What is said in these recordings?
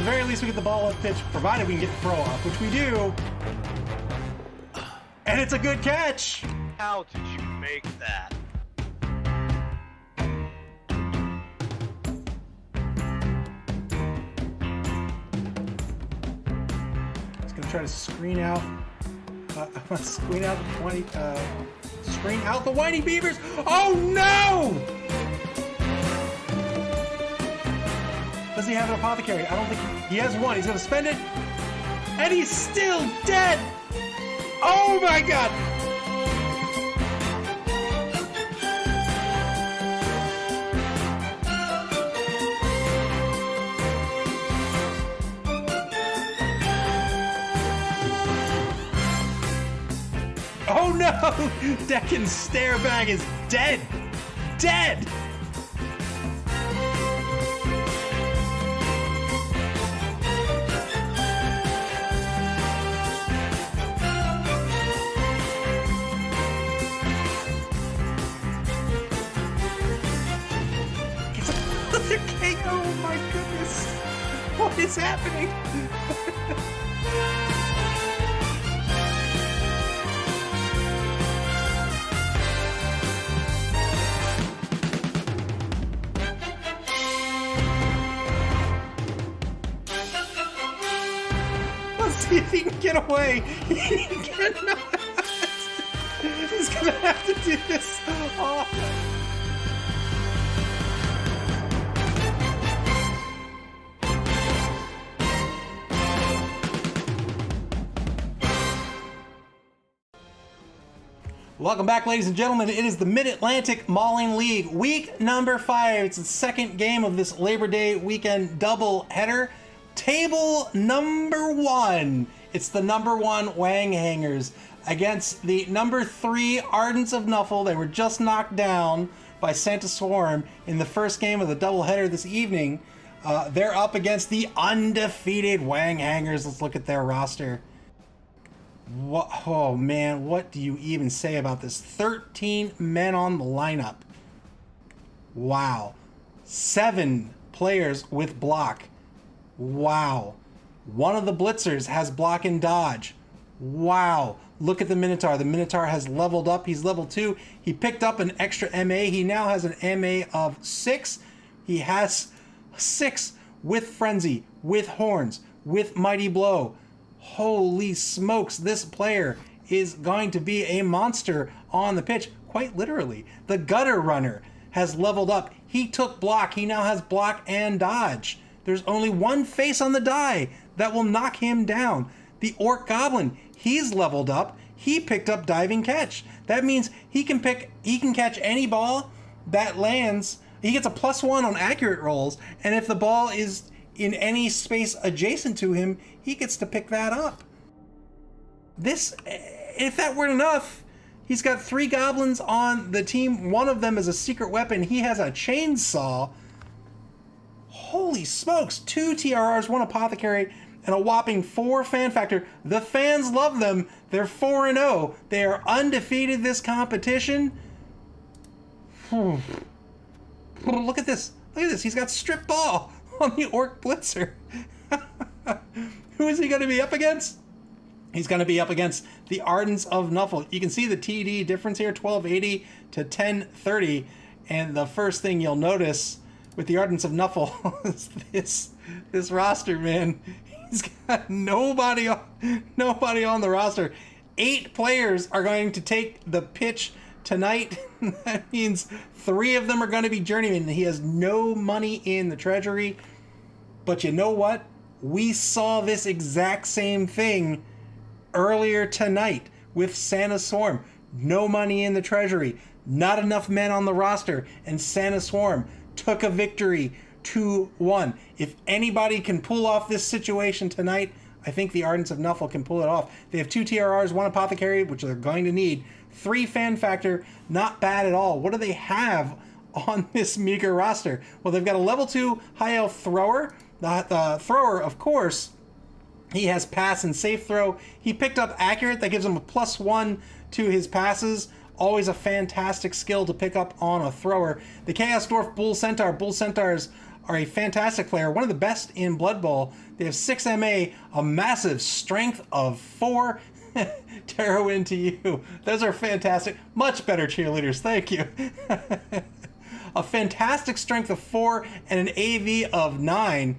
very least we get the ball up pitch, provided we can get the throw off, which we do. And it's a good catch! How did you make that? He's gonna try to screen out screen out the whiny beavers. Oh no! Does he have an apothecary? I don't think he has one. He's gonna spend it, and he's still dead. Oh my god! Oh no! Deccan's stare bag is dead! Dead! It's another king! Oh my goodness! What is happening? See if he can get away. He cannot. He's gonna have to do this. Oh. Welcome back, ladies and gentlemen. It is the Mid-Atlantic Mauling League, week number 5. It's the second game of this Labor Day weekend double header. Table number 1. It's the number 1 Wäng Hängërz against the number 3 Ardents of Nuffle. They were just knocked down by Santa Swarm in the first game of the doubleheader this evening. They're up against the undefeated Wäng Hängërz. Let's look at their roster. What, oh man, what do you even say about this? 13 men on the lineup. Wow. 7 players with block. Wow. One of the blitzers has block and dodge. Wow. Look at the Minotaur. The Minotaur has leveled up. He's level 2. He picked up an extra MA. He now has an MA of 6. He has 6 with Frenzy, with Horns, with Mighty Blow. Holy smokes, this player is going to be a monster on the pitch, quite literally. The Gutter Runner has leveled up. He took block. He now has block and dodge. There's only one face on the die that will knock him down. The Orc Goblin, he's leveled up. He picked up diving catch. That means he can catch any ball that lands. He gets a +1 on accurate rolls, and if the ball is in any space adjacent to him, he gets to pick that up. This, if that weren't enough, he's got 3 goblins on the team. One of them is a secret weapon. He has a chainsaw. Holy smokes, 2 TRRs, 1 apothecary, and a whopping 4 fan factor. The fans love them. They're 4-0. They are undefeated this competition. Look at this. Look at this. He's got strip ball on the Orc Blitzer. Who is he going to be up against? He's going to be up against the Ardents of Nuffle. You can see the TD difference here, 1280 to 1030. And the first thing you'll notice with the Ardents of Nuffle is this roster, man. He's got nobody on the roster. 8 players are going to take the pitch tonight. That means 3 of them are going to be journeymen. He has no money in the treasury. But you know what? We saw this exact same thing earlier tonight with Santa Swarm. No money in the treasury. Not enough men on the roster. And Santa Swarm took a victory 2-1. If anybody can pull off this situation tonight, I think the Ardents of Nuffle can pull it off. They have 2 TRRs, 1 apothecary, which they're going to need. 3 fan factor, not bad at all. What do they have on this meager roster? Well, they've got a level 2 high elf thrower. The thrower, of course, he has pass and safe throw. He picked up accurate. That gives him a +1 to his passes. Always a fantastic skill to pick up on a thrower. The Chaos Dwarf Bull Centaur. Bull Centaurs are a fantastic player, one of the best in Blood Bowl. They have 6 MA, a massive strength of 4. Terrowin to you. Those are fantastic. Much better cheerleaders. Thank you. A fantastic strength of 4 and an AV of 9.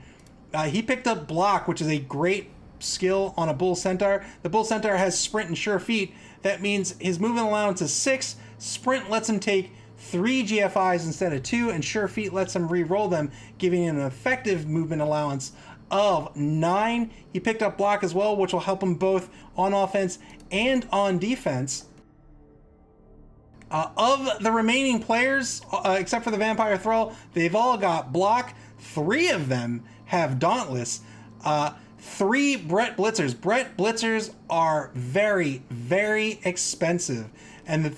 He picked up block, which is a great skill on a Bull Centaur. The Bull Centaur has sprint and sure feet. That means his movement allowance is 6. Sprint lets him take 3 GFIs instead of 2, and sure feet lets him re-roll them, giving him an effective movement allowance of 9. He picked up block as well, which will help him both on offense and on defense. Of the remaining players, except for the Vampire Thrall, they've all got block. 3 of them have Dauntless. 3 Brett Blitzers. Brett Blitzers are very, very expensive. And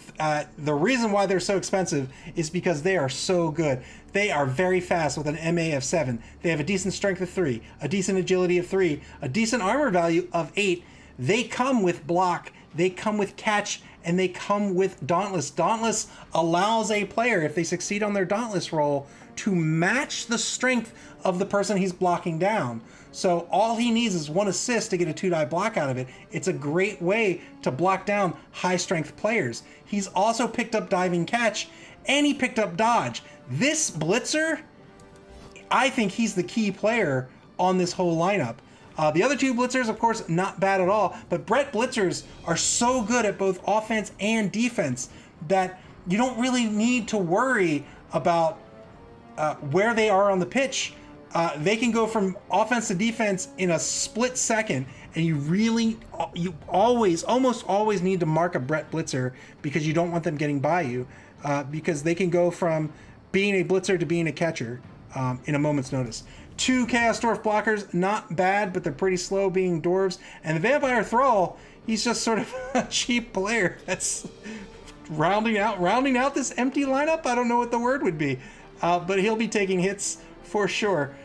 the reason why they're so expensive is because they are so good. They are very fast with an MA of 7. They have a decent strength of 3, a decent agility of 3, a decent armor value of 8. They come with block, they come with catch, and they come with Dauntless. Dauntless allows a player, if they succeed on their Dauntless roll, to match the strength of the person he's blocking down. So all he needs is 1 assist to get a 2-die block out of it. It's a great way to block down high-strength players. He's also picked up diving catch, and he picked up dodge. This Blitzer, I think he's the key player on this whole lineup. The other 2 Blitzers, of course, not bad at all, but Brett Blitzers are so good at both offense and defense that you don't really need to worry about where they are on the pitch. They can go from offense to defense in a split second, and you almost always need to mark a Brett Blitzer because you don't want them getting by you, because they can go from being a blitzer to being a catcher in a moment's notice. 2 Chaos Dwarf blockers, not bad, but they're pretty slow being dwarves. And the Vampire Thrall, he's just sort of a cheap player that's rounding out this empty lineup. I don't know what the word would be, but he'll be taking hits for sure.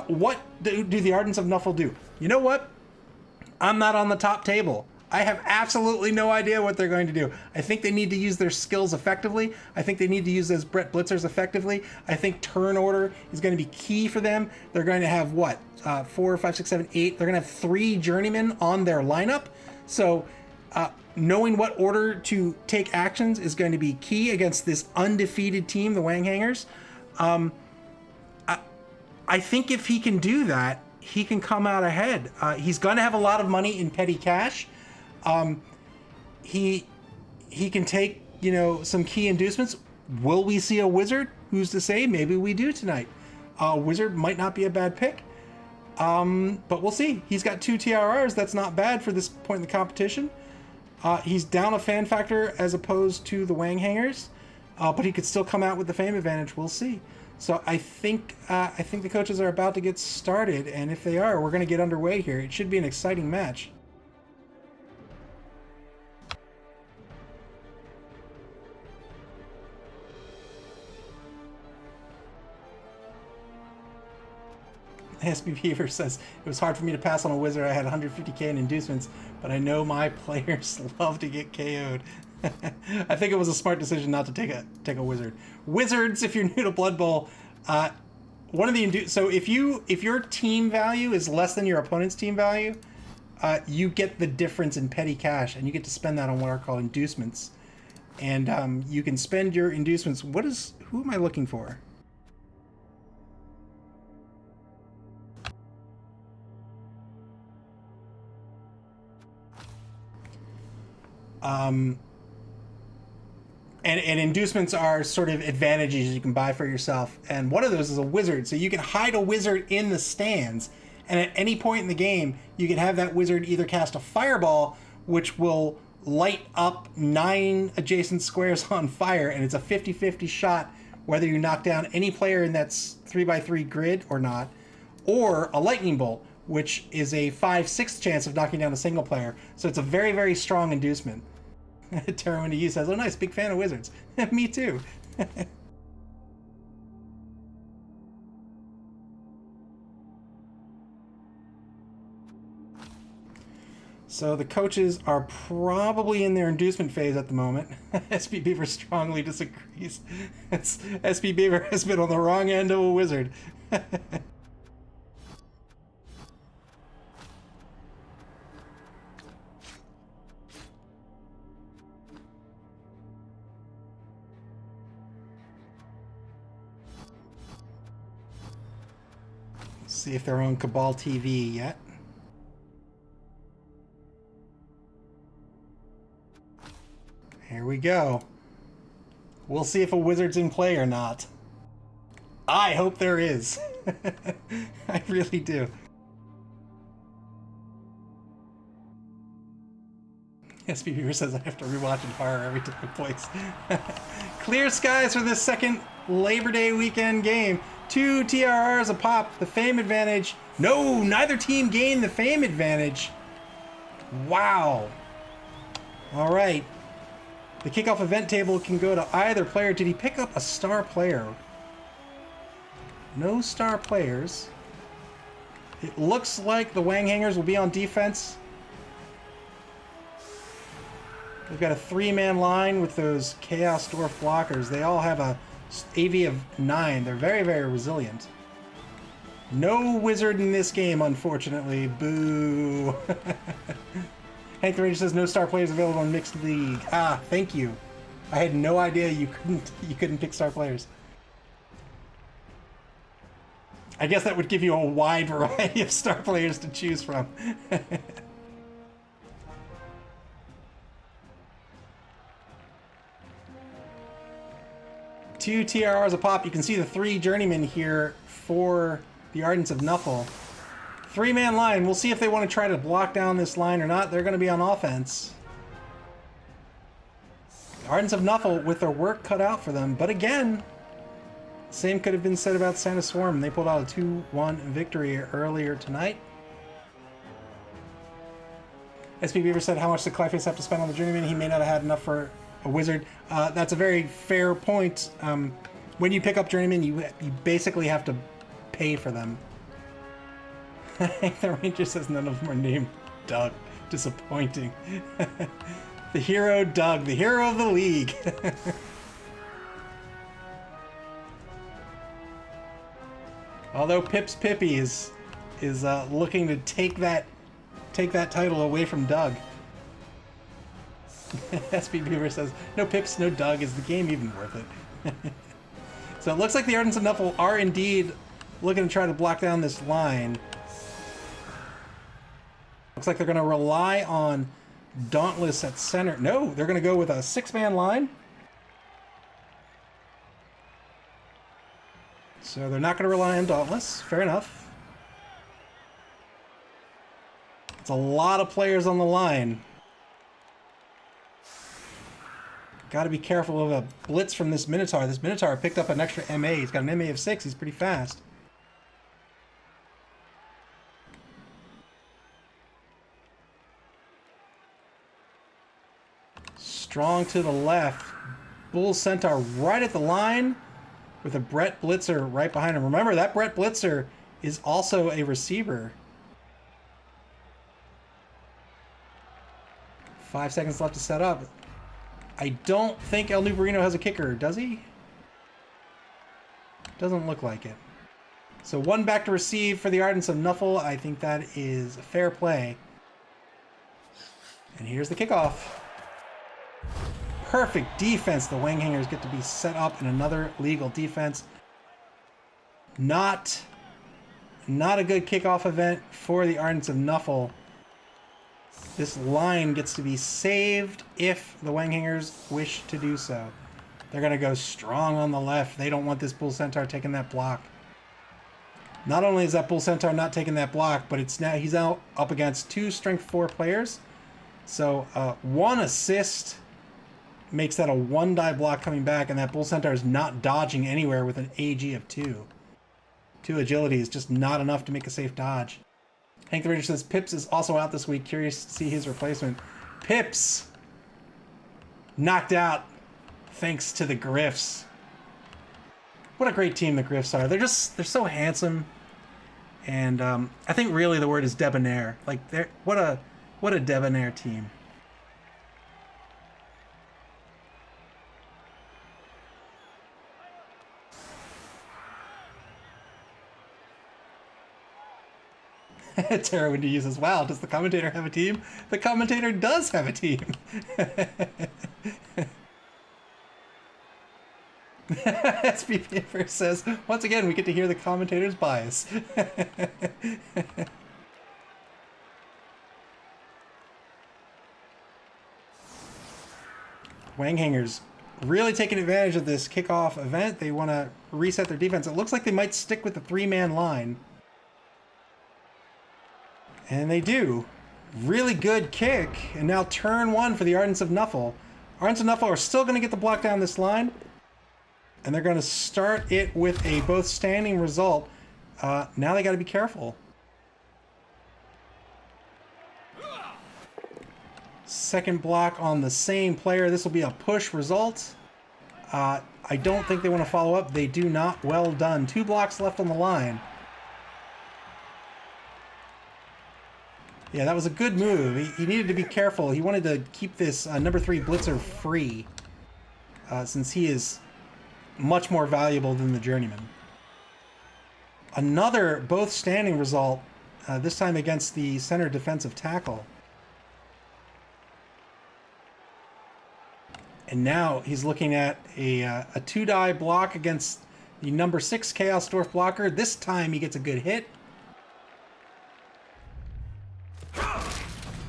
What do the Ardents of Nuffle do? You know what? I'm not on the top table. I have absolutely no idea what they're going to do. I think they need to use their skills effectively. I think they need to use those Brett Blitzers effectively. I think turn order is going to be key for them. They're going to have, 4, 5, 6, 7, 8. They're going to have 3 journeymen on their lineup. So knowing what order to take actions is going to be key against this undefeated team, the Wäng Hängërz. I think if he can do that, he can come out ahead. He's going to have a lot of money in petty cash. He can take, some key inducements. Will we see a wizard? Who's to say? Maybe we do tonight. Wizard might not be a bad pick. But we'll see. He's got 2 TRRs. That's not bad for this point in the competition. He's down a fan factor as opposed to the Wäng Hängërz, but he could still come out with the fame advantage. We'll see. So I think the coaches are about to get started, and if they are, we're going to get underway here. It should be an exciting match. SB Beaver says, it was hard for me to pass on a wizard. I had 150k in inducements, but I know my players love to get KO'd. I think it was a smart decision not to take a wizard. Wizards, if you're new to Blood Bowl, one of the so if your team value is less than your opponent's team value, you get the difference in petty cash, and you get to spend that on what are called inducements. And you can spend your inducements. Who am I looking for? And inducements are sort of advantages you can buy for yourself. And one of those is a wizard. So you can hide a wizard in the stands. And at any point in the game, you can have that wizard either cast a fireball, which will light up 9 adjacent squares on fire. And it's a 50-50 shot whether you knock down any player in that 3x3 grid or not. Or a lightning bolt, which is a 5/6 chance of knocking down a single player. So it's a very, very strong inducement. Terrowin to you says, oh nice, big fan of wizards. Me too. So the coaches are probably in their inducement phase at the moment. SB Beaver strongly disagrees. SB Beaver has been on the wrong end of a wizard. See if they're on Cabal TV yet. Here we go. We'll see if a wizard's in play or not. I hope there is. I really do. SB Viewer says I have to rewatch and fire every time it plays. Clear skies for this second Labor Day weekend game. 2 TRRs a pop. The fame advantage. No, neither team gained the fame advantage. Wow. All right. The kickoff event table can go to either player. Did he pick up a star player? No star players. It looks like the Wäng Hängërz will be on defense. They've got a 3-man line with those Chaos Dwarf blockers. They all have a AV of 9. They're very, very resilient. No wizard in this game, unfortunately. Boo. Hank the Ranger says no star players available in mixed league. Ah, thank you. I had no idea you couldn't pick star players. I guess that would give you a wide variety of star players to choose from. Two TRRs a pop. You can see the 3 journeymen here for the Ardents of Nuffle. 3-man line. We'll see if they want to try to block down this line or not. They're going to be on offense. The Ardents of Nuffle with their work cut out for them. But again, same could have been said about Santa Swarm. They pulled out a 2-1 victory earlier tonight. SP Beaver said how much did Clyface have to spend on the journeyman? He may not have had enough for a wizard. That's a very fair point. When you pick up journeymen, you basically have to pay for them. The Ranger says none of them are named Doug. Disappointing. The hero Doug, the hero of the league. Although Pips Pippy is looking to take that title away from Doug. SB Beaver says, no Pips, no Doug. Is the game even worth it? So it looks like the Ardents of Nuffle are indeed looking to try to block down this line. Looks like they're going to rely on Dauntless at center. No, they're going to go with a 6-man line. So they're not going to rely on Dauntless. Fair enough. It's a lot of players on the line. Got to be careful of a blitz from this Minotaur. This Minotaur picked up an extra MA. He's got an MA of 6. He's pretty fast. Strong to the left. Bull Centaur right at the line with a Brett Blitzer right behind him. Remember, that Brett Blitzer is also a receiver. 5 seconds left to set up. I don't think El Nubarino has a kicker, does he? Doesn't look like it. So 1 back to receive for the Ardents of Nuffle. I think that is fair play. And here's the kickoff. Perfect defense. The Wäng Hängërz get to be set up in another legal defense. Not a good kickoff event for the Ardents of Nuffle. This line gets to be saved if the Wäng Hängërz wish to do so. They're going to go strong on the left. They don't want this Bull Centaur taking that block. Not only is that Bull Centaur not taking that block, but he's now up against 2 strength 4 players. So 1 assist makes that a 1-die block coming back, and that Bull Centaur is not dodging anywhere with an AG of 2. 2 agility is just not enough to make a safe dodge. Hank the Ranger says Pips is also out this week. Curious to see his replacement. Pips knocked out thanks to the Griffs. What a great team the Griffs are. They're so handsome, and I think really the word is debonair. Like what a debonair team. Terrawind uses. Wow, does the commentator have a team? The commentator does have a team. SPP first says, once again, we get to hear the commentator's bias. Wäng Hängërz really taking advantage of this kickoff event. They want to reset their defense. It looks like they might stick with the three-man line. And they do. Really good kick. And now turn one for the Ardents of Nuffle. Ardents of Nuffle are still going to get the block down this line. And they're going to start it with a both standing result. Now they got to be careful. Second block on the same player. This will be a push result. I don't think they want to follow up. They do not. Well done. 2 blocks left on the line. Yeah, that was a good move. He needed to be careful. He wanted to keep this number 3 blitzer free, since he is much more valuable than the journeyman. Another both standing result, this time against the center defensive tackle. And now he's looking at a 2-die block against the number 6 Chaos Dwarf blocker. This time he gets a good hit.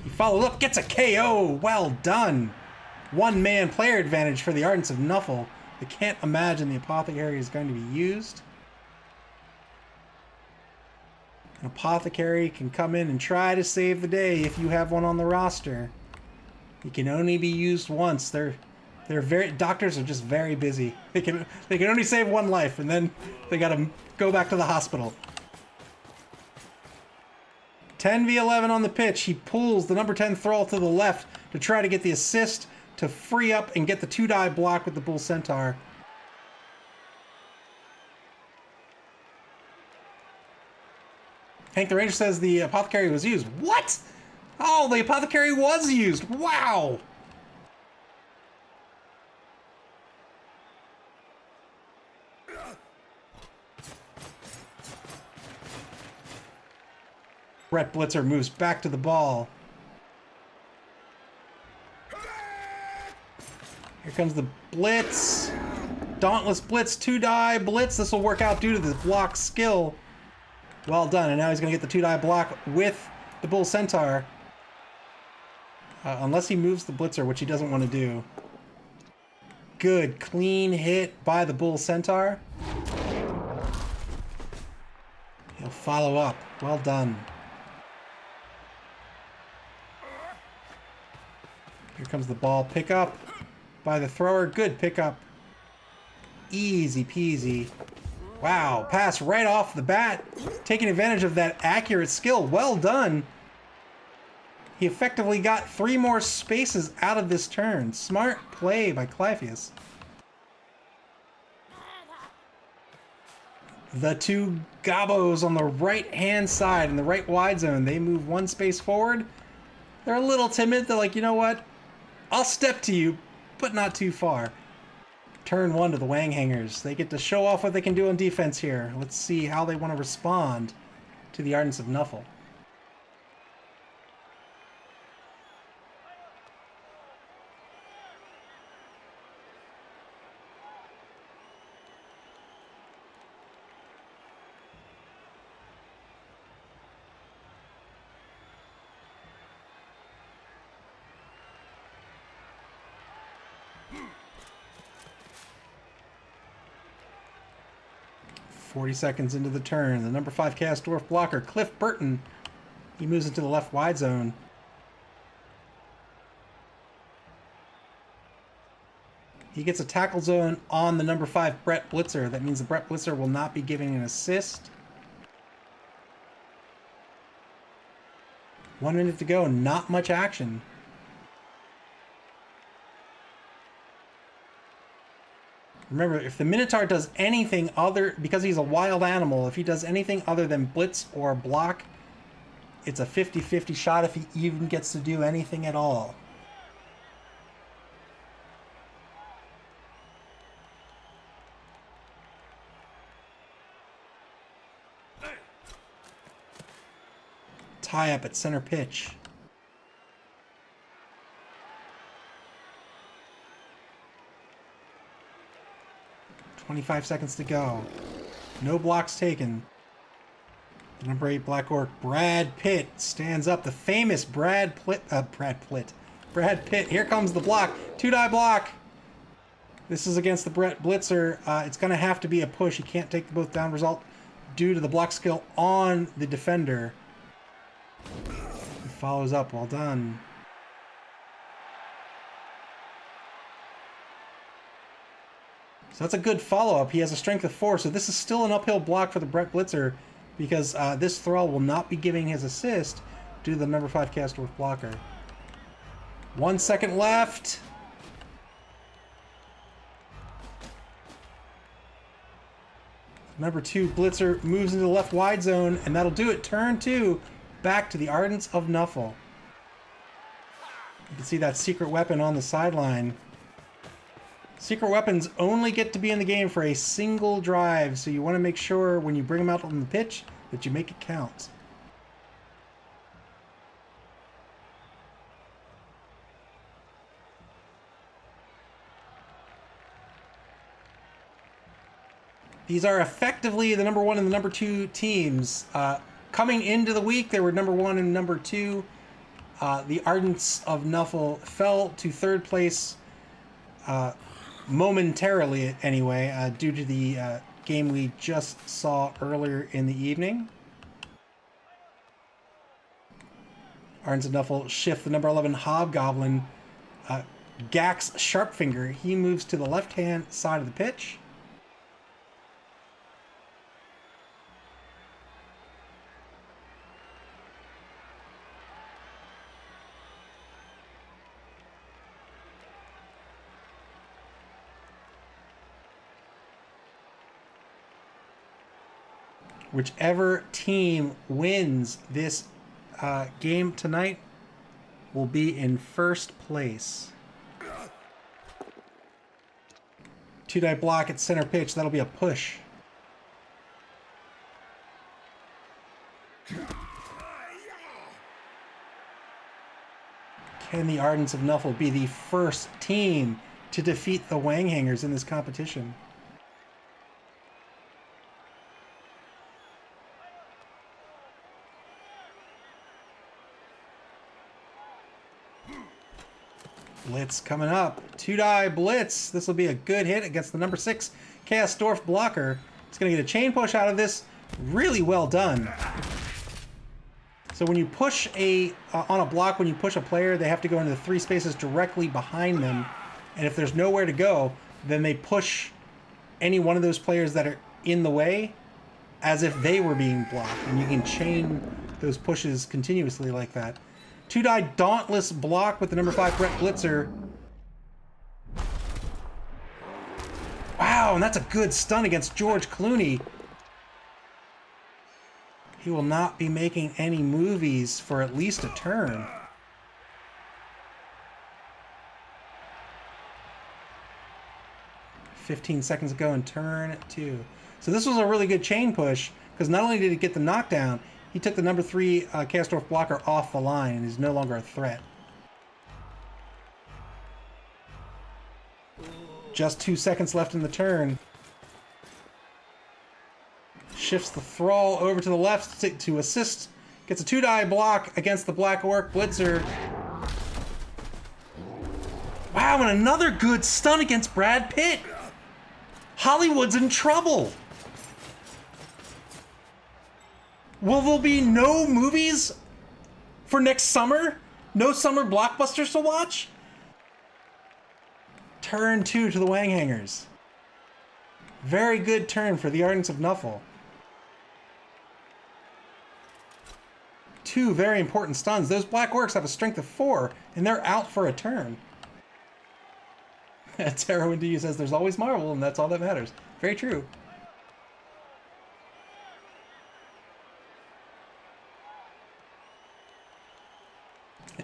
He followed up, gets a KO. Well done. One-man player advantage for the Ardents of Nuffle. I can't imagine the Apothecary is going to be used. An Apothecary can come in and try to save the day if you have one on the roster. He can only be used once. Doctors are just very busy. They can only save one life, and then they gotta go back to the hospital. 10v11 on the pitch. He pulls the number 10 Thrall to the left to try to get the assist to free up and get the 2-die block with the Bull Centaur. Hank the Ranger says the Apothecary was used. What? Oh, the Apothecary was used. Wow. Brett Blitzer moves back to the ball. Here comes the blitz. Dauntless blitz, 2-die blitz. This will work out due to the block skill. Well done. And now he's going to get the 2-die block with the Bull Centaur. Unless he moves the blitzer, which he doesn't want to do. Good, clean hit by the Bull Centaur. He'll follow up. Well done. Here comes the ball pickup by the thrower. Good pickup. Easy peasy. Wow, pass right off the bat. Taking advantage of that accurate skill. Well done. He effectively got 3 more spaces out of this turn. Smart play by Clypheus. The 2 Gobos on the right-hand side in the right wide zone. They move 1 space forward. They're a little timid. They're like, you know what? I'll step to you, but not too far. Turn 1 to the Wäng Hängërz. They get to show off what they can do on defense here. Let's see how they want to respond to the Ardents of Nuffle. Forty seconds into the turn, the number 5 Chaos Dwarf blocker, Cliff Burton, he moves into the left wide zone. He gets a tackle zone on the number 5 Brett Blitzer. That means the Brett Blitzer will not be giving an assist. 1 minute to go, not much action. Remember, if the Minotaur does anything other, because he's a wild animal, if he does anything other than blitz or block, it's a 50-50 shot if he even gets to do anything at all. High up at center pitch. $25 to go. No blocks taken. The number 8 Black Orc, Brad Pitt, stands up. The famous Brad Pitt. Here comes the block. 2-die block. This is against the Brett Blitzer. It's going to have to be a push. He can't take the both down result due to the block skill on the defender. He follows up. Well done. So that's a good follow-up. He has a strength of 4, so this is still an uphill block for the Brett Blitzer because this Thrall will not be giving his assist due to the number 5 Castdorf blocker. 1 second left. Number 2 Blitzer moves into the left wide zone, and that'll do it. Turn 2, back to the Ardents of Nuffle. You can see that secret weapon on the sideline. Secret weapons only get to be in the game for a single drive, so you want to make sure when you bring them out on the pitch that you make it count. These are effectively the number 1 and the number 2 teams. Coming into the week, they were number 1 and number 2. The Ardents of Nuffle fell to 3rd place momentarily, anyway, due to the game we just saw earlier in the evening. Ardents of Nuffle shift the number 11 Hobgoblin, Gax Sharpfinger. He moves to the left-hand side of the pitch. Whichever team wins this game tonight will be in first place. 2-die block at center pitch. That'll be a push. Can the Ardents of Nuffle be the first team to defeat the Wäng Hängërz in this competition? Blitz coming up. 2-die blitz. This will be a good hit against the number 6 Castdorf blocker. It's going to get a chain push out of this. Really well done. So when you push on a block, when you push a player, they have to go into the 3 spaces directly behind them. And if there's nowhere to go, then they push any one of those players that are in the way as if they were being blocked. And you can chain those pushes continuously like that. 2-die Dauntless block with the number 5 Brett Blitzer. Wow, and that's a good stun against George Clooney. He will not be making any movies for at least a turn. $15 seconds ago in turn 2. So this was a really good chain push, because not only did he get the knockdown, he took the number 3 Castdorf blocker off the line and is no longer a threat. Just 2 seconds left in the turn. Shifts the Thrall over to the left to assist. Gets a 2-die block against the Black Orc Blitzer. Wow, and another good stun against Brad Pitt. Hollywood's in trouble. Will there be no movies for next summer? No summer blockbusters to watch? Turn 2 to the Wäng Hängërz. Very good turn for the Ardents of Nuffle. 2 very important stuns. Those Black Orcs have a strength of 4, and they're out for a turn. Taro Indeed says there's always Marvel, and that's all that matters. Very true.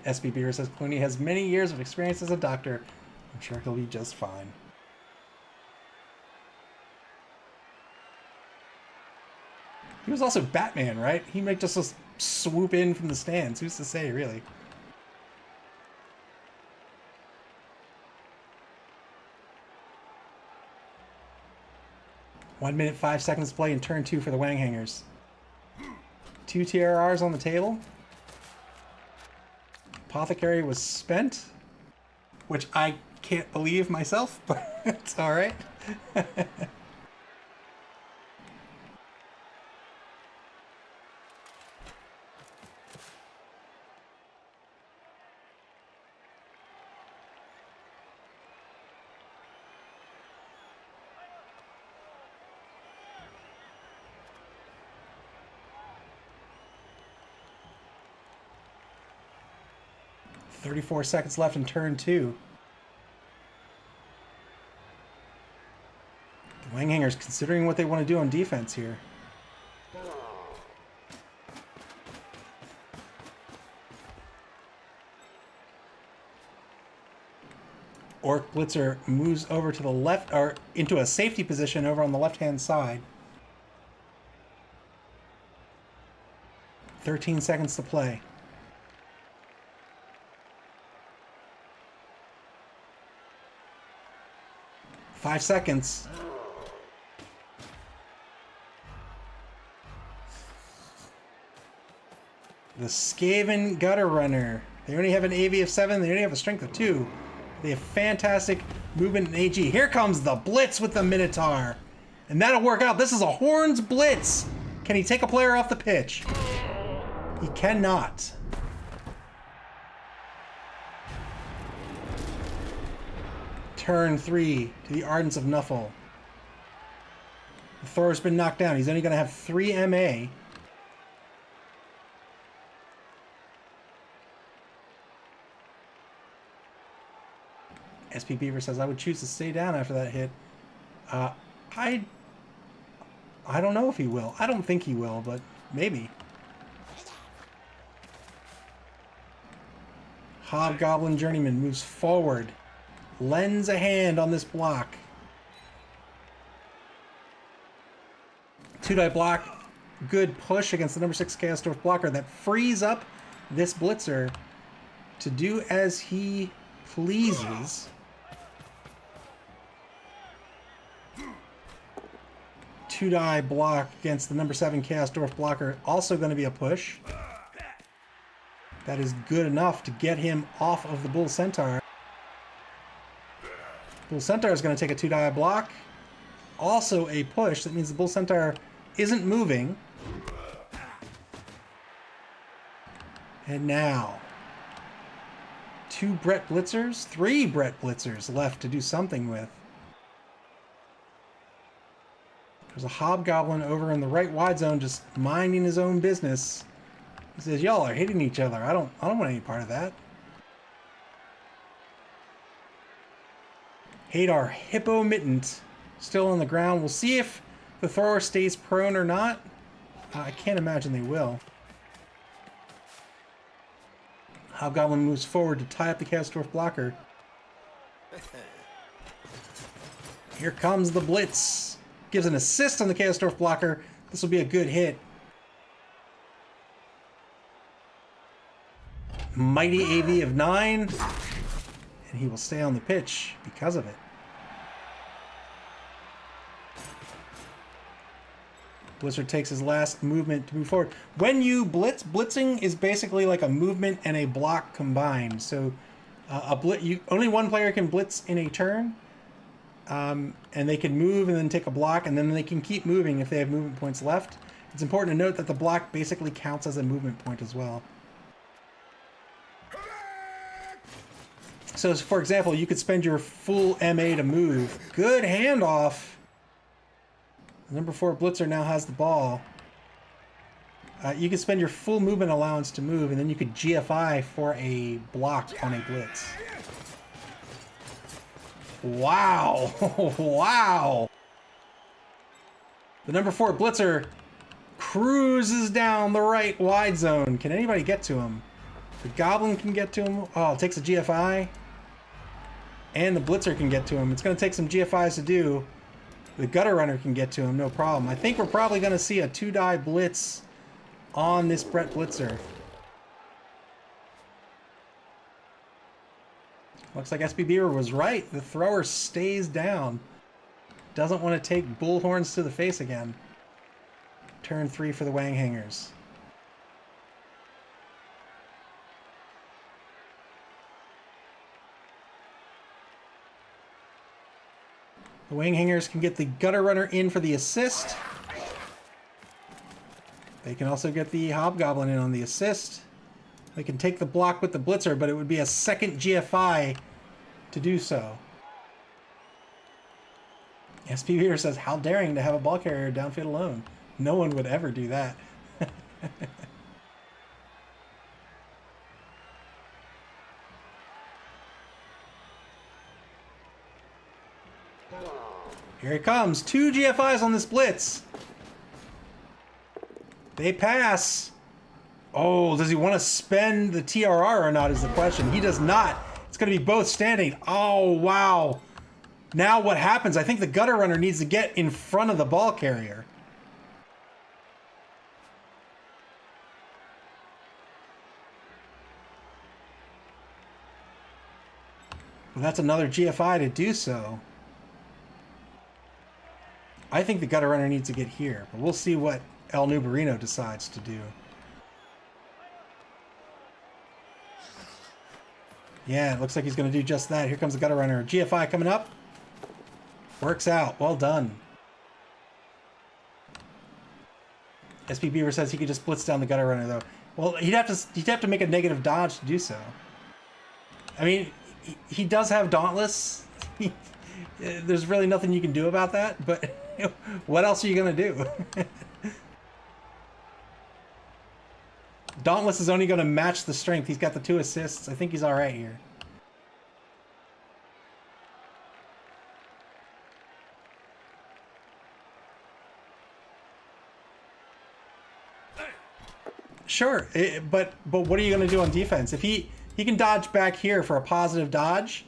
SB Beer says Clooney has many years of experience as a doctor. I'm sure he'll be just fine. He was also Batman, right? He might just swoop in from the stands. Who's to say, really? One minute, 5 seconds to play in turn 2 for the Wäng Hängërz. 2 TRRs on the table. Apothecary was spent, which I can't believe myself, but it's all right. 34 seconds left in turn 2. The Wäng Hängërz considering what they want to do on defense here. Orc Blitzer moves over to the left, or into a safety position over on the left-hand side. 13 seconds to play. Five seconds. The Skaven Gutter Runner. They only have an AV of 7. They only have a strength of 2. They have fantastic movement and AG. Here comes the Blitz with the Minotaur. And that'll work out. This is a Horns Blitz. Can he take a player off the pitch? He cannot. Turn 3 to the Ardents of Nuffle. The Thor's been knocked down. He's only going to have 3 MA. SP Beaver says, I would choose to stay down after that hit. I don't know if he will. I don't think he will, but maybe. Hobgoblin Journeyman moves forward. Lends a hand on this block. 2-die block. Good push against the number 6 Chaos Dwarf blocker that frees up this Blitzer to do as he pleases. 2-die block against the number 7 Chaos Dwarf blocker. Also going to be a push. That is good enough to get him off of the Bull Centaur. Bull Centaur is going to take a 2-die block. Also a push. That means the Bull Centaur isn't moving. And now, 2 Brett Blitzers, 3 Brett Blitzers left to do something with. There's a Hobgoblin over in the right wide zone just minding his own business. He says, y'all are hitting each other. I don't want any part of that. Hadar Hippo Mittent still on the ground. We'll see if the thrower stays prone or not. I can't imagine they will. Hobgoblin moves forward to tie up the Chaos Dwarf blocker. Here comes the Blitz. Gives an assist on the Chaos Dwarf blocker. This will be a good hit. Mighty AV of 9. And he will stay on the pitch because of it. Blizzard takes his last movement to move forward. When you blitz, blitzing is basically like a movement and a block combined. So only one player can blitz in a turn. And they can move and then take a block, and then they can keep moving if they have movement points left. It's important to note that the block basically counts as a movement point as well. So, for example, you could spend your full MA to move. Good handoff. The number 4 Blitzer now has the ball. You can spend your full movement allowance to move, and then you could GFI for a block on a Blitz. Wow. Wow. The number 4 Blitzer cruises down the right wide zone. Can anybody get to him? The Goblin can get to him. Oh, it takes a GFI. And the Blitzer can get to him. It's going to take some GFIs to do. The Gutter Runner can get to him, no problem. I think we're probably going to see a 2-die Blitz on this Brett Blitzer. Looks like SB Beaver was right. The thrower stays down. Doesn't want to take bullhorns to the face again. Turn 3 for the Wäng Hängërz. The Wäng Hängërz can get the Gutter Runner in for the assist. They can also get the Hobgoblin in on the assist. They can take the block with the Blitzer, but it would be a second GFI to do so. SP Beaver says, how daring to have a ball carrier downfield alone. No one would ever do that. Here it comes. 2 GFIs on this blitz. They pass. Oh, does he want to spend the TRR or not is the question. He does not. It's going to be both standing. Oh, wow. Now what happens? I think the Gutter Runner needs to get in front of the ball carrier. Well, that's another GFI to do so. I think the Gutter Runner needs to get here, but we'll see what El Nubarino decides to do. Yeah, it looks like he's going to do just that. Here comes the Gutter Runner. GFI coming up. Works out. Well done. SP Beaver says he could just blitz down the Gutter Runner, though. Well, he'd have to make a negative dodge to do so. I mean, he does have Dauntless. There's really nothing you can do about that, but what else are you going to do? Dauntless is only going to match the strength. He's got the 2 assists. I think he's all right here. Sure, but what are you going to do on defense? If he can dodge back here for a positive dodge,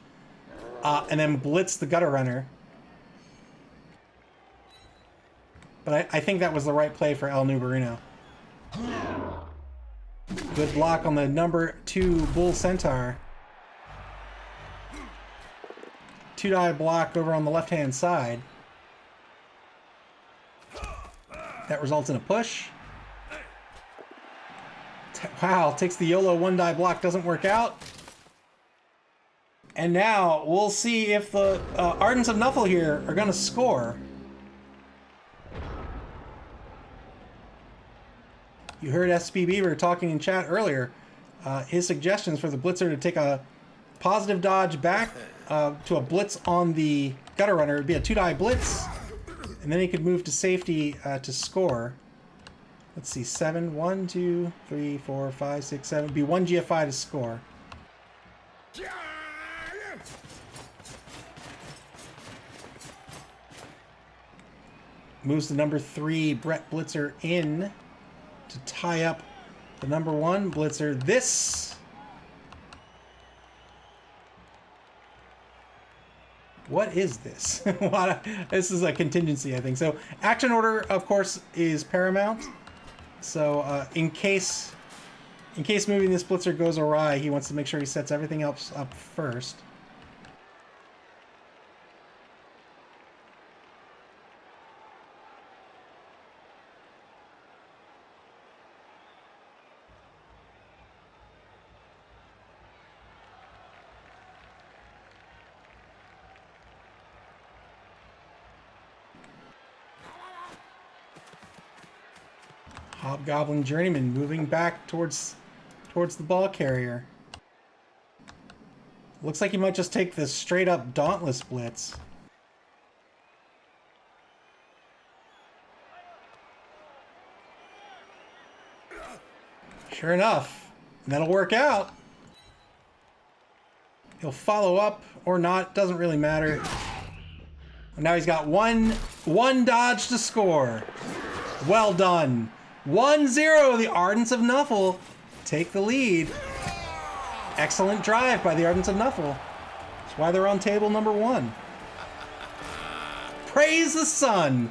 and then blitz the Gutter Runner. But I think that was the right play for El Nubarino. Good block on the number 2 Bull Centaur. 2-die block over on the left-hand side. That results in a push. Wow, takes the YOLO 1-die block, doesn't work out. And now we'll see if the Ardents of Nuffle here are going to score. You heard SP Beaver talking in chat earlier. His suggestions for the Blitzer to take a positive dodge back to a blitz on the Gutter Runner. It would be a 2-die blitz, and then he could move to safety to score. Let's see, 7, 1, 2, 3, 4, 5, 6, 7. It'd be 1 GFI to score. Moves the number 3 Brett Blitzer in to tie up the number 1 Blitzer. What is this? This is a contingency, I think. So action order, of course, is paramount. So in case moving this Blitzer goes awry, he wants to make sure he sets everything else up first. Hobgoblin Journeyman moving back towards the ball carrier. Looks like he might just take this straight up Dauntless blitz. Sure enough, that'll work out. He'll follow up or not, doesn't really matter. And now he's got one dodge to score. Well done. 1-0, the Ardents of Nuffle take the lead. Excellent drive by the Ardents of Nuffle. That's why they're on table number 1. Praise the sun.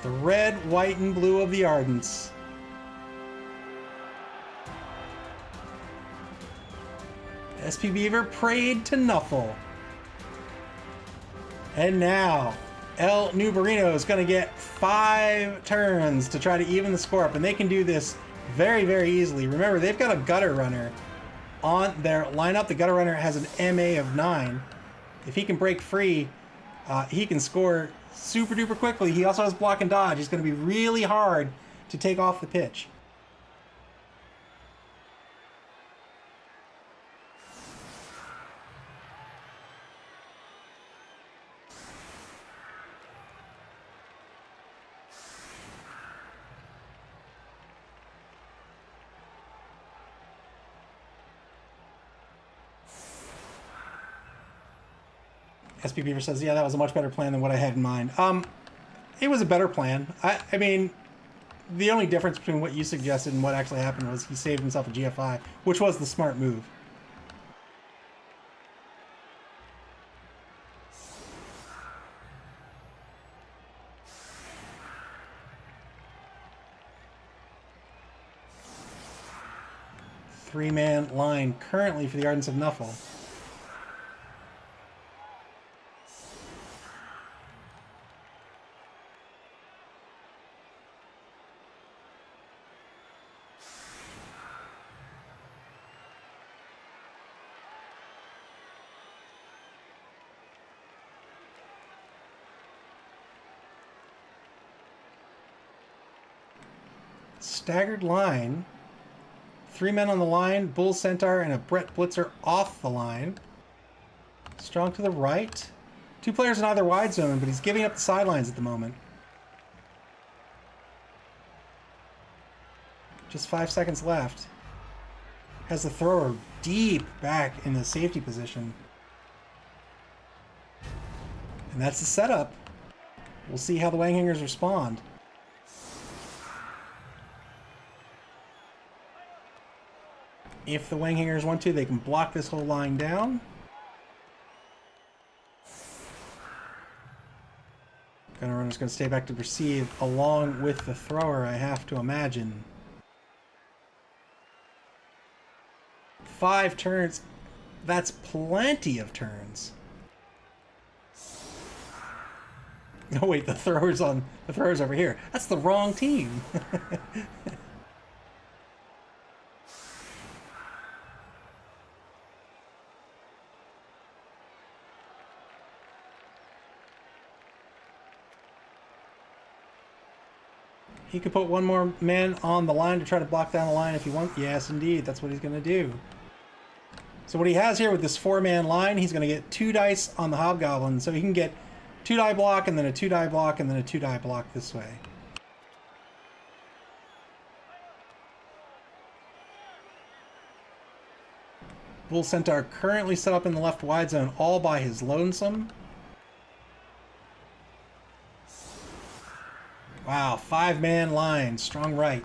The red, white, and blue of the Ardents. SP Beaver prayed to Nuffle. And now, El Nubarino is going to get 5 turns to try to even the score up, and they can do this very, very easily. Remember, they've got a gutter runner on their lineup. The gutter runner has an MA of 9. If he can break free, he can score super duper quickly. He also has block and dodge. It's going to be really hard to take off the pitch. SP Beaver says, yeah, that was a much better plan than what I had in mind. It was a better plan. I mean, the only difference between what you suggested and what actually happened was he saved himself a GFI, which was the smart move. Three-man line currently for the Ardents of Nuffle. Staggered line. 3 men on the line, Bull Centaur and a Brett Blitzer off the line. Strong to the right. 2 players in either wide zone, but he's giving up the sidelines at the moment. Just 5 seconds left. Has the thrower deep back in the safety position. And that's the setup. We'll see how the Wäng Hängërz respond. If the Wäng Hängërz want to, they can block this whole line down. Gunner runner's going to stay back to receive along with the thrower, I have to imagine. 5 turns. That's plenty of turns. Oh wait, the thrower's over here. That's the wrong team. He could put 1 more man on the line to try to block down the line if he wants. Yes, indeed. That's what he's going to do. So what he has here with this 4-man line, he's going to get 2 dice on the Hobgoblin. So he can get 2 die block and then a 2 die block and then a 2 die block this way. Bull Centaur currently set up in the left wide zone all by his lonesome. Wow, 5-man line, strong right.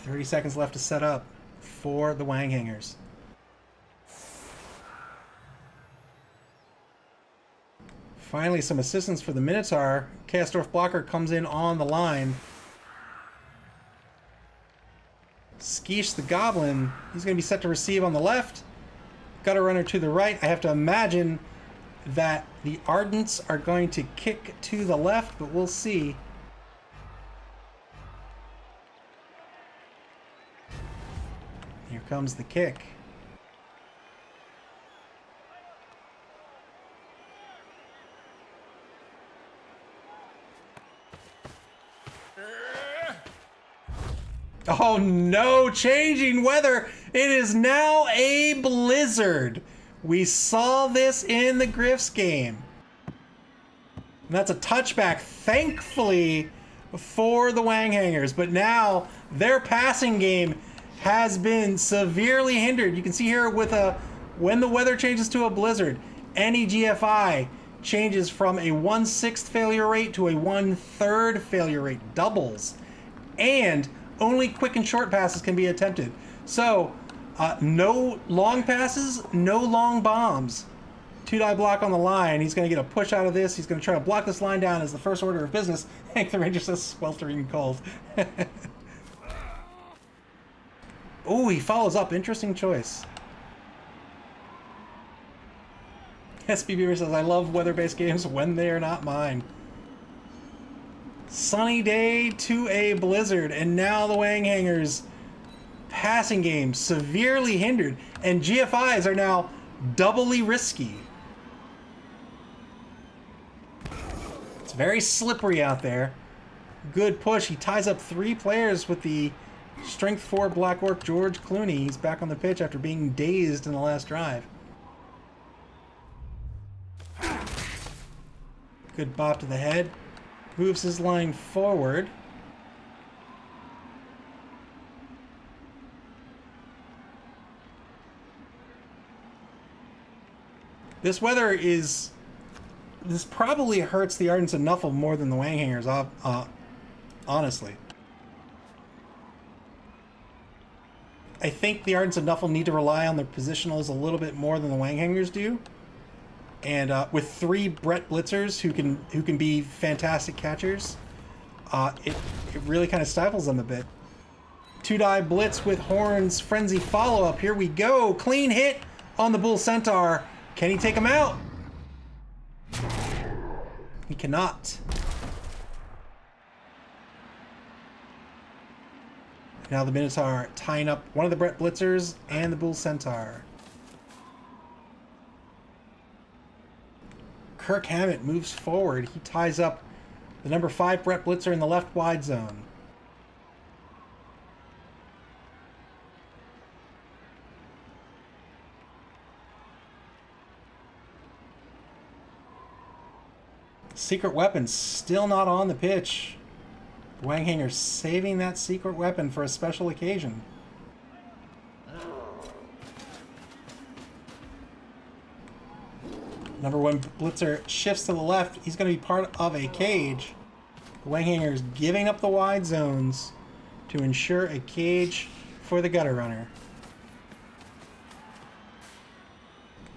$30 seconds left to set up for the Wäng Hängërz. Finally, some assistance for the Minotaur. Kastorf Blocker comes in on the line. Skeesh the Goblin, he's going to be set to receive on the left. Gutter runner to the right. I have to imagine that the Ardents are going to kick to the left, but we'll see. Here comes the kick. Oh no, changing weather. It is now a blizzard. We saw this in the Griff's game. And that's a touchback, thankfully, for the Wäng Hängërz. But now their passing game has been severely hindered. You can see here with when the weather changes to a blizzard, any GFI changes from a 1/6 failure rate to a 1/3 failure rate, doubles. And only quick and short passes can be attempted. So No long passes, no long bombs. 2-die block on the line. He's going to get a push out of this. He's going to try to block this line down as the first order of business. Hank the Ranger says sweltering cold. Oh, he follows up. Interesting choice. SB Beaver says, I love weather-based games when they are not mine. Sunny day to a blizzard, and now the Wäng Hängërz passing game severely hindered, and GFIs are now doubly risky. It's very slippery out there. Good push. He ties up 3 players with the Strength 4 Black Orc George Clooney. He's back on the pitch after being dazed in the last drive. Good bop to the head. Moves his line forward. This weather is... This probably hurts the Ardents and Nuffle more than the Wäng Hängërz, honestly. I think the Ardents and Nuffle need to rely on their positionals a little bit more than the Wäng Hängërz do. And with 3 Brett Blitzers who can be fantastic catchers, it really kind of stifles them a bit. 2-die blitz with horns, frenzy follow-up. Here we go. Clean hit on the Bull Centaur. Can he take him out? He cannot. Now the Minotaur tying up one of the Brett Blitzers and the Bull Centaur. Kirk Hammett moves forward. He ties up the number 5 Brett Blitzer in the left wide zone. Secret weapon still not on the pitch. Wäng Hängërz saving that secret weapon for a special occasion. Number 1 Blitzer shifts to the left. He's going to be part of a cage. The Wäng Hängërz giving up the wide zones to ensure a cage for the Gutter Runner.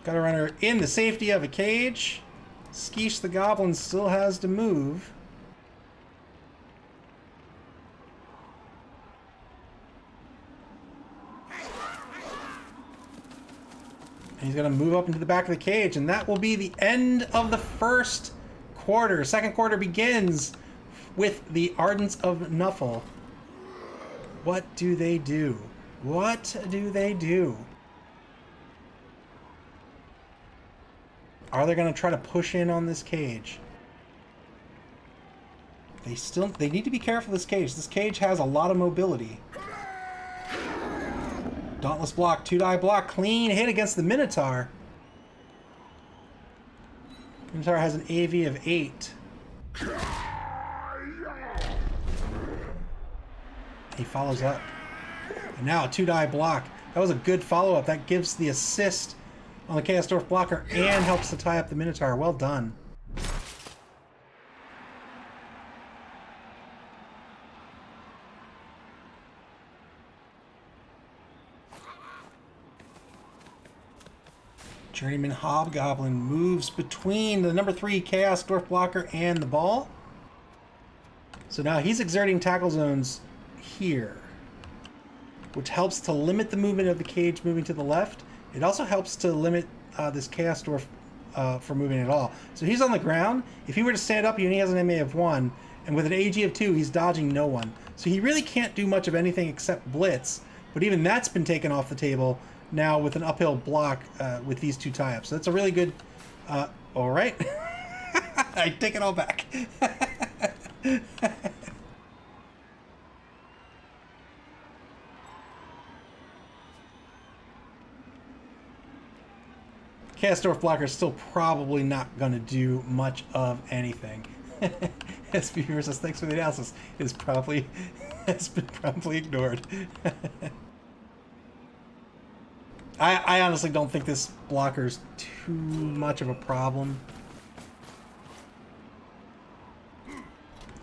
Gutter Runner in the safety of a cage. Skeesh the Goblin still has to move. He's going to move up into the back of the cage, and that will be the end of the first quarter. Second quarter begins with the Ardents of Nuffle. What do they do? What do they do? Are they going to try to push in on this cage? They need to be careful of this cage. This cage has a lot of mobility. Dauntless block, 2-die block, clean hit against the Minotaur. Minotaur has an AV of 8. He follows up. And now a 2-die block. That was a good follow-up. That gives the assist on the Chaos Dwarf blocker and helps to tie up the Minotaur. Well done. Journeyman Hobgoblin moves between the number 3 Chaos Dwarf blocker and the ball. So now he's exerting tackle zones here, which helps to limit the movement of the cage moving to the left. It also helps to limit this Chaos Dwarf from moving at all. So he's on the ground. If he were to stand up, he only has an MA of 1, and with an AG of 2, he's dodging no one. So he really can't do much of anything except blitz, but even that's been taken off the table now with an uphill block with these 2 tie-ups. So that's a really good... all right. I take it all back. Chaos Dwarf blocker is still probably not going to do much of anything. SB says, thanks for the analysis. It's probably... has been promptly ignored. I honestly don't think this blocker's too much of a problem.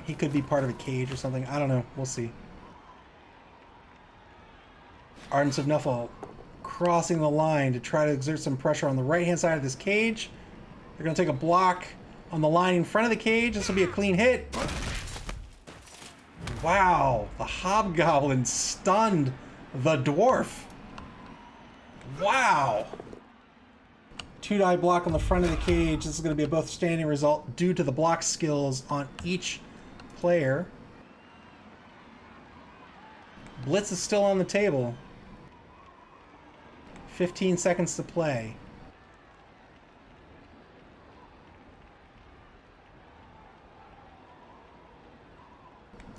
He could be part of a cage or something. I don't know. We'll see. Ardents of Nuffle crossing the line to try to exert some pressure on the right-hand side of this cage. They're going to take a block on the line in front of the cage. This will be a clean hit. Wow, the Hobgoblin stunned the Dwarf. Wow. 2-die block on the front of the cage. This is going to be a both standing result due to the block skills on each player. Blitz is still on the table. 15 seconds to play.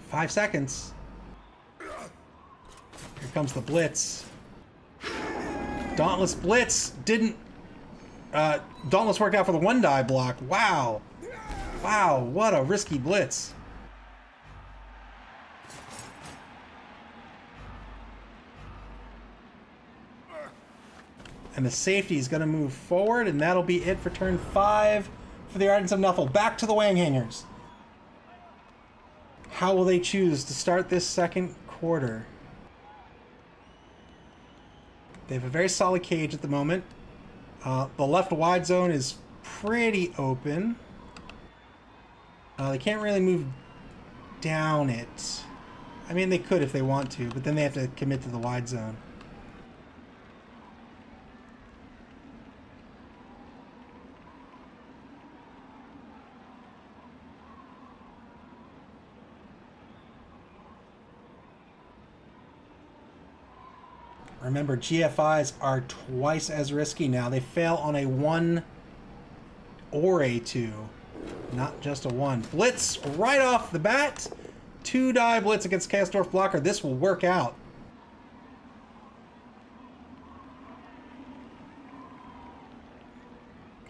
Five seconds. Here comes the blitz. Dauntless blitz didn't... Dauntless worked out for the 1-die block. Wow. Wow, what a risky blitz. And the safety is going to move forward, and that'll be it for turn 5 for the Ardents of Nuffle. Back to the Wäng Hängërz. How will they choose to start this second quarter? They have a very solid cage at the moment. The left wide zone is pretty open. They can't really move down it. I mean, they could if they want to, but then they have to commit to the wide zone. Remember, GFIs are twice as risky now. They fail on a 1 or a 2, not just a 1. Blitz right off the bat. 2-die blitz against Chaos Dwarf blocker. This will work out.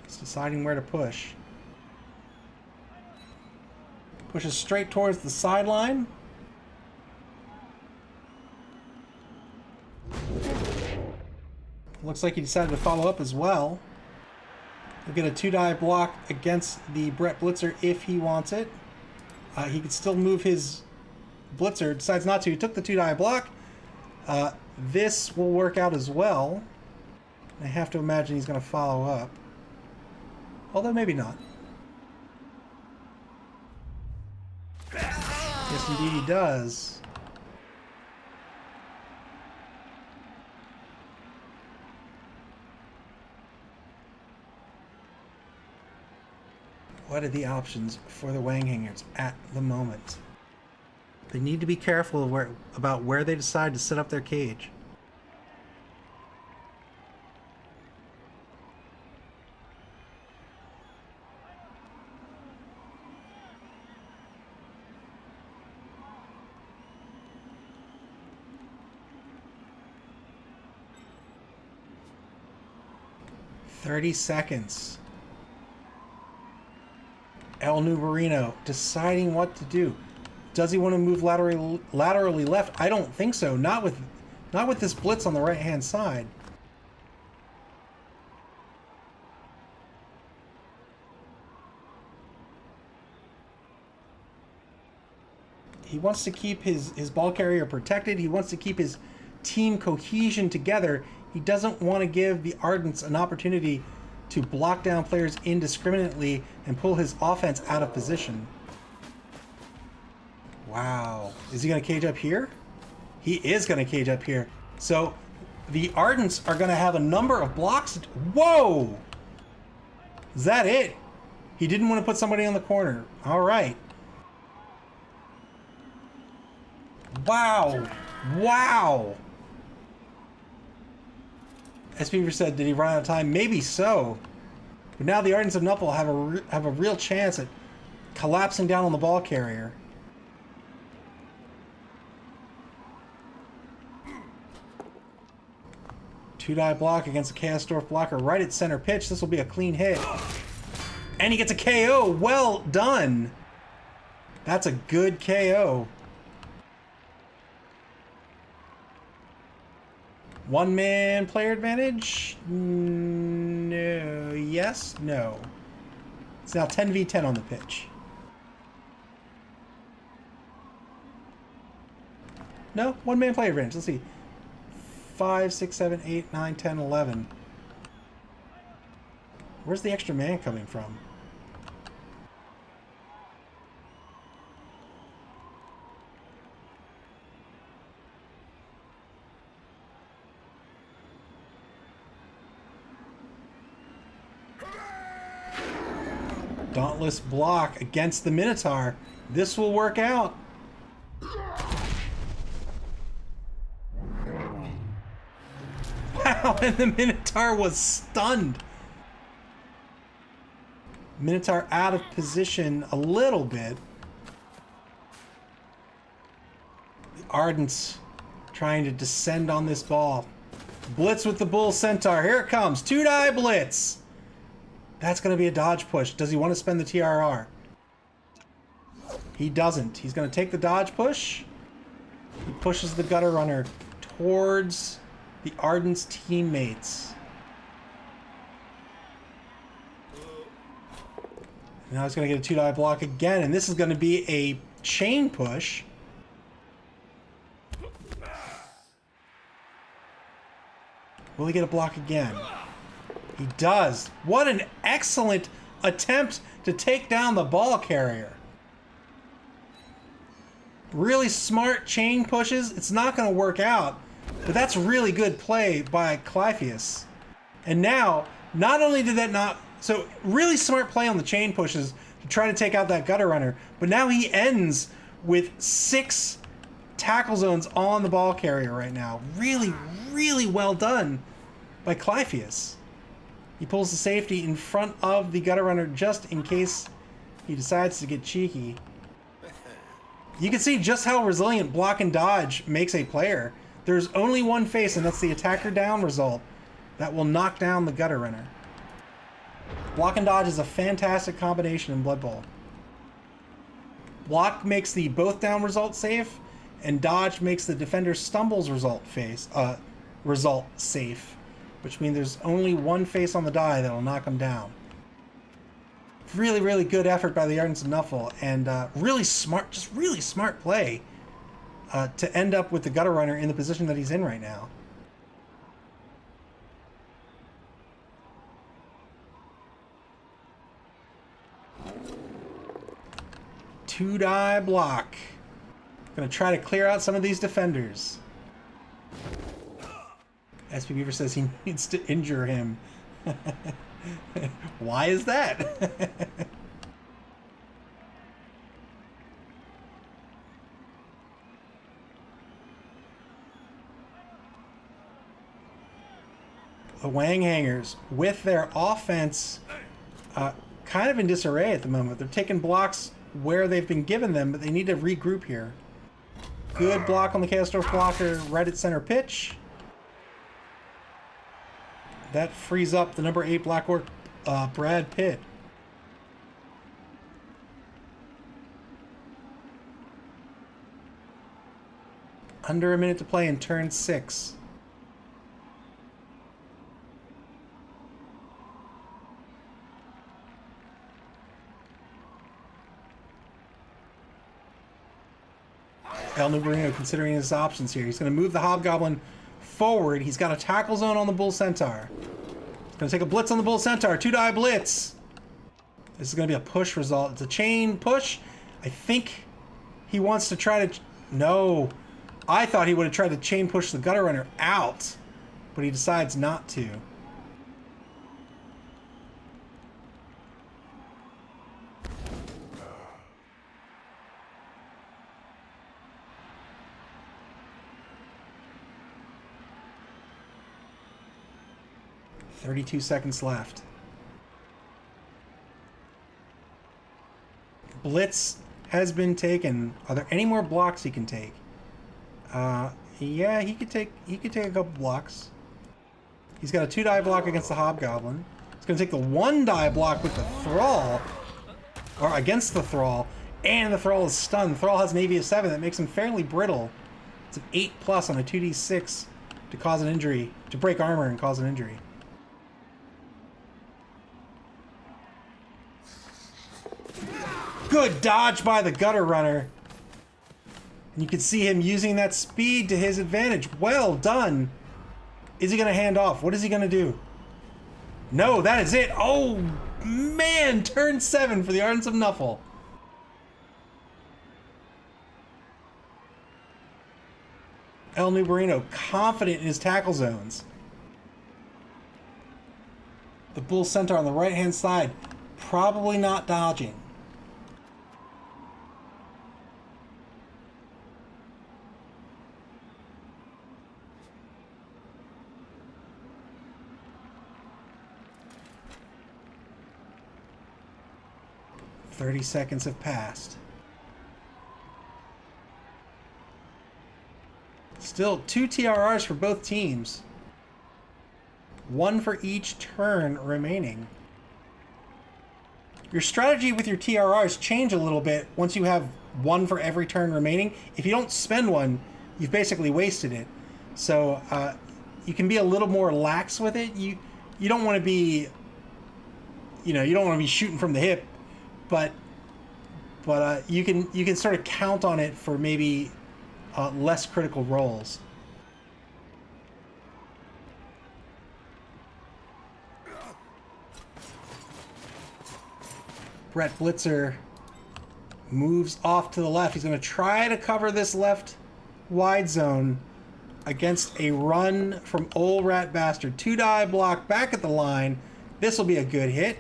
It's deciding where to push. Pushes straight towards the sideline. Looks like he decided to follow up as well. He'll get a 2-die block against the Brett Blitzer if he wants it. He could still move his Blitzer. Decides not to. He took the 2-die block. This will work out as well. I have to imagine he's going to follow up. Although maybe not. Yes, indeed he does. What are the options for the Wäng Hängërz at the moment? They need to be careful about where they decide to set up their cage. "30 seconds. El Nubarino deciding what to do. Does he want to move laterally left? I don't think so. Not with this blitz on the right-hand side. He wants to keep his ball carrier protected. He wants to keep his team cohesion together. He doesn't want to give the Ardents an opportunity to block down players indiscriminately and pull his offense out of position. Wow. Is he going to cage up here? He is going to cage up here. So the Ardents are going to have a number of blocks. Whoa! Is that it? He didn't want to put somebody on the corner. All right. Wow. Wow. As Beaver said, did he run out of time? Maybe so. But now the Ardents of Nuffle have a real chance at collapsing down on the ball carrier. Two-die block against a Chaos Dwarf blocker right at center pitch. This will be a clean hit. And he gets a KO. Well done. That's a good KO. One-man player advantage? No. Yes? No. It's now 10v10 on the pitch. No? One-man player advantage. Let's see. 5, 6, 7, 8, 9, 10, 11. Where's the extra man coming from? Dauntless block against the Minotaur. This will work out. Wow, and the Minotaur was stunned. Minotaur out of position a little bit. The Ardents trying to descend on this ball. Blitz with the Bull Centaur. Here it comes. 2-die blitz. That's going to be a dodge push. Does he want to spend the TRR? He doesn't. He's going to take the dodge push. He pushes the gutter runner towards the Ardents teammates. Now he's going to get a 2-die block again, and this is going to be a chain push. Will he get a block again? He does. What an excellent attempt to take down the ball carrier. Really smart chain pushes. It's not going to work out, but that's really good play by Clypheus. And now, not only did that not... So, really smart play on the chain pushes to try to take out that gutter runner, but now he ends with 6 tackle zones on the ball carrier right now. Really, really well done by Clypheus. He pulls the safety in front of the gutter runner just in case he decides to get cheeky. You can see just how resilient block and dodge makes a player. There's only one face, and that's the attacker down result that will knock down the gutter runner. Block and dodge is a fantastic combination in Blood Bowl. Block makes the both down result safe, and dodge makes the defender stumbles result safe, which means there's only one face on the die that'll knock him down. Really, really good effort by the Ardents and Nuffle, and really smart, just really smart play to end up with the gutter runner in the position that he's in right now. Two-die block. Gonna try to clear out some of these defenders. SP Beaver says he needs to injure him. Why is that? The Wäng Hängërz, with their offense kind of in disarray at the moment. They're taking blocks where they've been given them, but they need to regroup here. Good block on the Chaos Dwarf blocker, right at center pitch. That frees up the number 8 Black Orc, Brad Pitt. Under a minute to play in turn 6. El Nubarino considering his options here. He's going to move the Hobgoblin forward. He's got a tackle zone on the Bull Centaur. He's going to take a blitz on the Bull Centaur. 2-die blitz. This is going to be a push result. It's a chain push. I think he wants to try to... No. I thought he would have tried to chain push the gutter runner out, but he decides not to. .32 seconds left. Blitz has been taken. Are there any more blocks he can take? Yeah, he could take a couple blocks. He's got a 2-die block against the Hobgoblin. He's going to take the 1-die block with the Thrall, or against the Thrall, and the Thrall is stunned. The Thrall has an AV of 7 that makes him fairly brittle. It's an 8+ on a 2d6 to cause an injury, to break armor and cause an injury. Good dodge by the gutter runner. And you can see him using that speed to his advantage. Well done Is he going to hand off? What is he going to do? No, that is it. Oh, man. Turn 7 for the Ardents of Nuffle. El Nubarino confident in his tackle zones. The Bull Centaur on the right-hand side, probably not dodging. "30 seconds have passed. Still 2 TRRs for both teams. 1 for each turn remaining. Your strategy with your TRRs change a little bit once you have 1 for every turn remaining. If you don't spend 1, you've basically wasted it. So you can be a little more lax with it. You don't want to be, you don't want to be shooting from the hip, but you can sort of count on it for maybe less critical rolls. Brett Blitzer moves off to the left. He's going to try to cover this left wide zone against a run from Old Rat Bastard. 2-die block back at the line. This will be a good hit.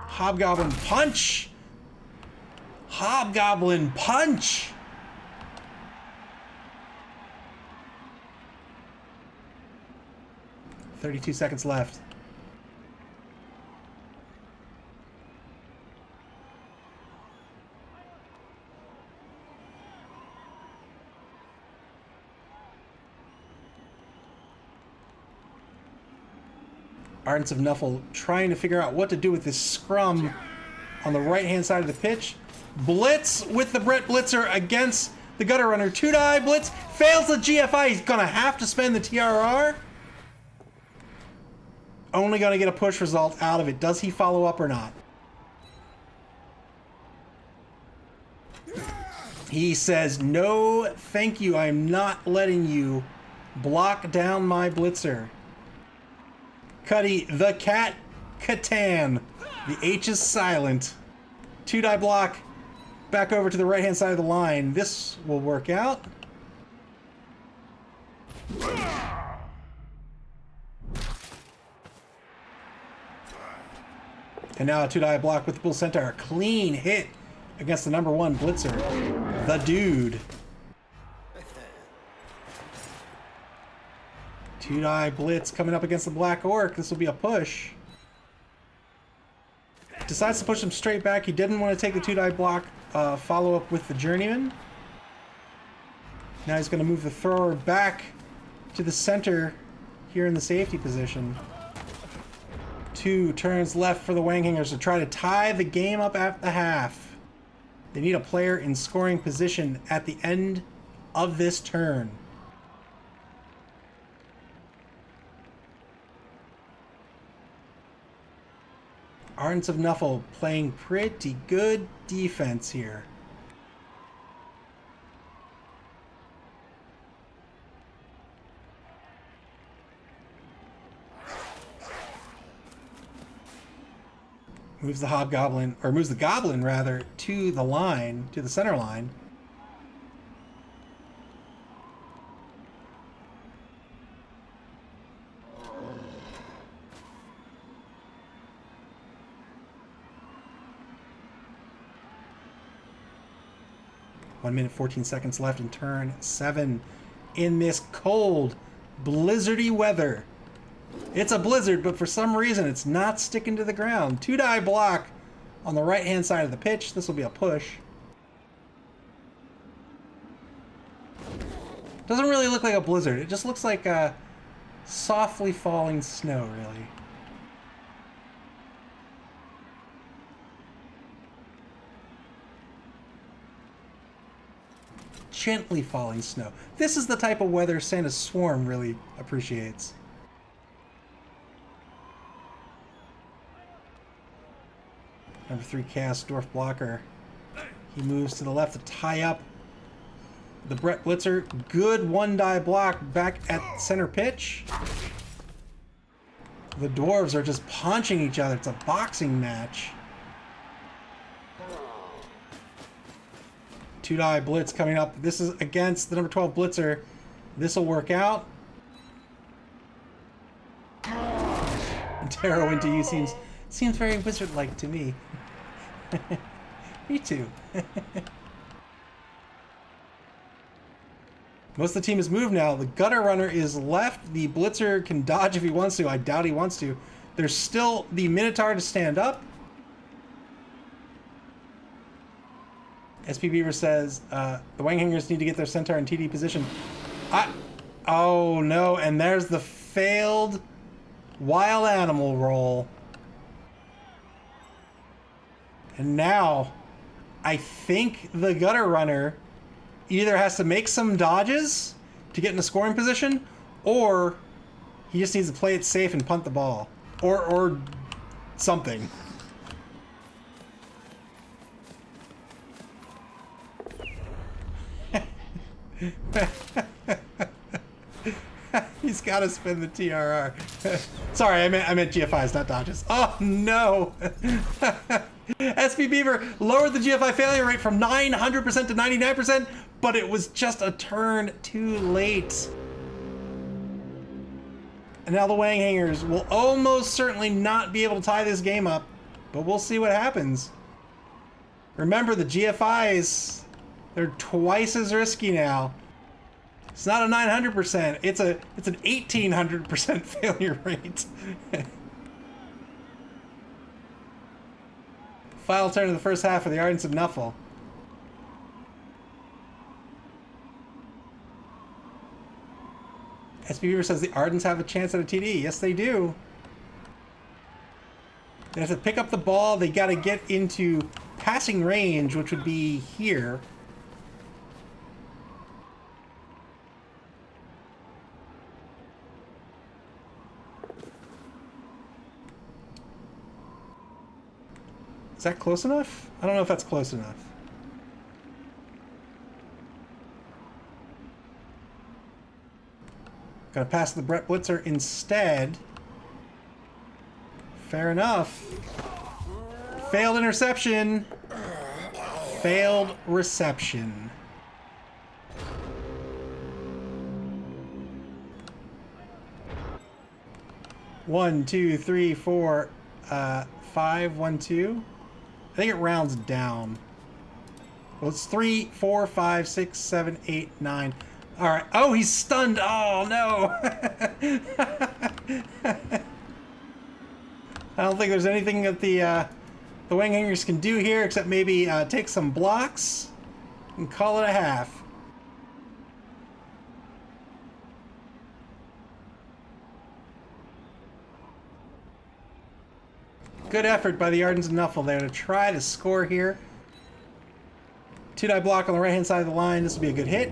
Hobgoblin punch. Hobgoblin punch. "32 seconds left. Ardents of Nuffle trying to figure out what to do with this scrum on the right-hand side of the pitch. Blitz with the Brett Blitzer against the Gutter Runner. 2-die blitz. Fails the GFI. He's going to have to spend the TRR. Only going to get a push result out of it. Does he follow up or not? He says, "No, thank you. I'm not letting you block down my Blitzer." Cuddy the Cat Catan. The H is silent. 2-die block. Back over to the right-hand side of the line. This will work out. And now a 2-die block with the Bull Centaur. A clean hit against the number 1 Blitzer. The Dude. 2-die blitz coming up against the Black Orc. This will be a push. Decides to push him straight back. He didn't want to take the 2-die block follow up with the Journeyman. Now he's going to move the thrower back to the center here in the safety position. 2 turns left for the Wäng Hängërz to try to tie the game up at the half. They need a player in scoring position at the end of this turn. Ardents of Nuffle playing pretty good defense here. Moves the Hobgoblin, or moves the Goblin rather, to the line, to the center line. One minute, 14 seconds left in turn 7 in this cold, blizzardy weather. It's a blizzard, but for some reason it's not sticking to the ground. 2-die block on the right-hand side of the pitch. This will be a push. Doesn't really look like a blizzard. It just looks like a softly falling snow, really. Gently falling snow. This is the type of weather Santa's Swarm really appreciates. Number 3 cast, Dwarf Blocker. He moves to the left to tie up the Brett Blitzer. Good 1-die block back at center pitch. The dwarves are just punching each other. It's a boxing match. 2-die blitz coming up. This is against the number 12 blitzer. This will work out. And Taro into you seems very wizard-like to me. Me too. Most of the team has moved now. The gutter runner is left. The blitzer can dodge if he wants to. I doubt he wants to. There's still the Minotaur to stand up. SP Beaver says the Wäng Hängërz need to get their centaur in TD position. Oh no, and there's the failed wild animal roll. And now I think the gutter runner either has to make some dodges to get in a scoring position, or he just needs to play it safe and punt the ball. Or something. He's got to spin the TRR. Sorry, I meant GFIs, not dodges. Oh no! SP Beaver lowered the GFI failure rate from 900% to 99%, but it was just a turn too late. And now the Wäng Hängërz will almost certainly not be able to tie this game up, but we'll see what happens. Remember, the GFIs, they're twice as risky now. It's not a 900%, it's an 1800% failure rate. Final turn of the first half of the Ardents of Nuffle. SP Beaver says the Ardents have a chance at a TD. Yes, they do. They have to pick up the ball. They got to get into passing range, which would be here. Is that close enough? I don't know if that's close enough. Gotta pass the Brett Blitzer instead. Fair enough. Failed interception. Failed reception. One, two, three, four, 5, 1, 2. I think it rounds down. Well, it's 3, 4, 5, 6, 7, 8, 9. All right. Oh, he's stunned. Oh, no. I don't think there's anything that the Wäng Hängërz can do here except maybe take some blocks and call it a half. Good effort by the Ardents and Nuffle there to try to score here. 2-die block on the right-hand side of the line. This will be a good hit.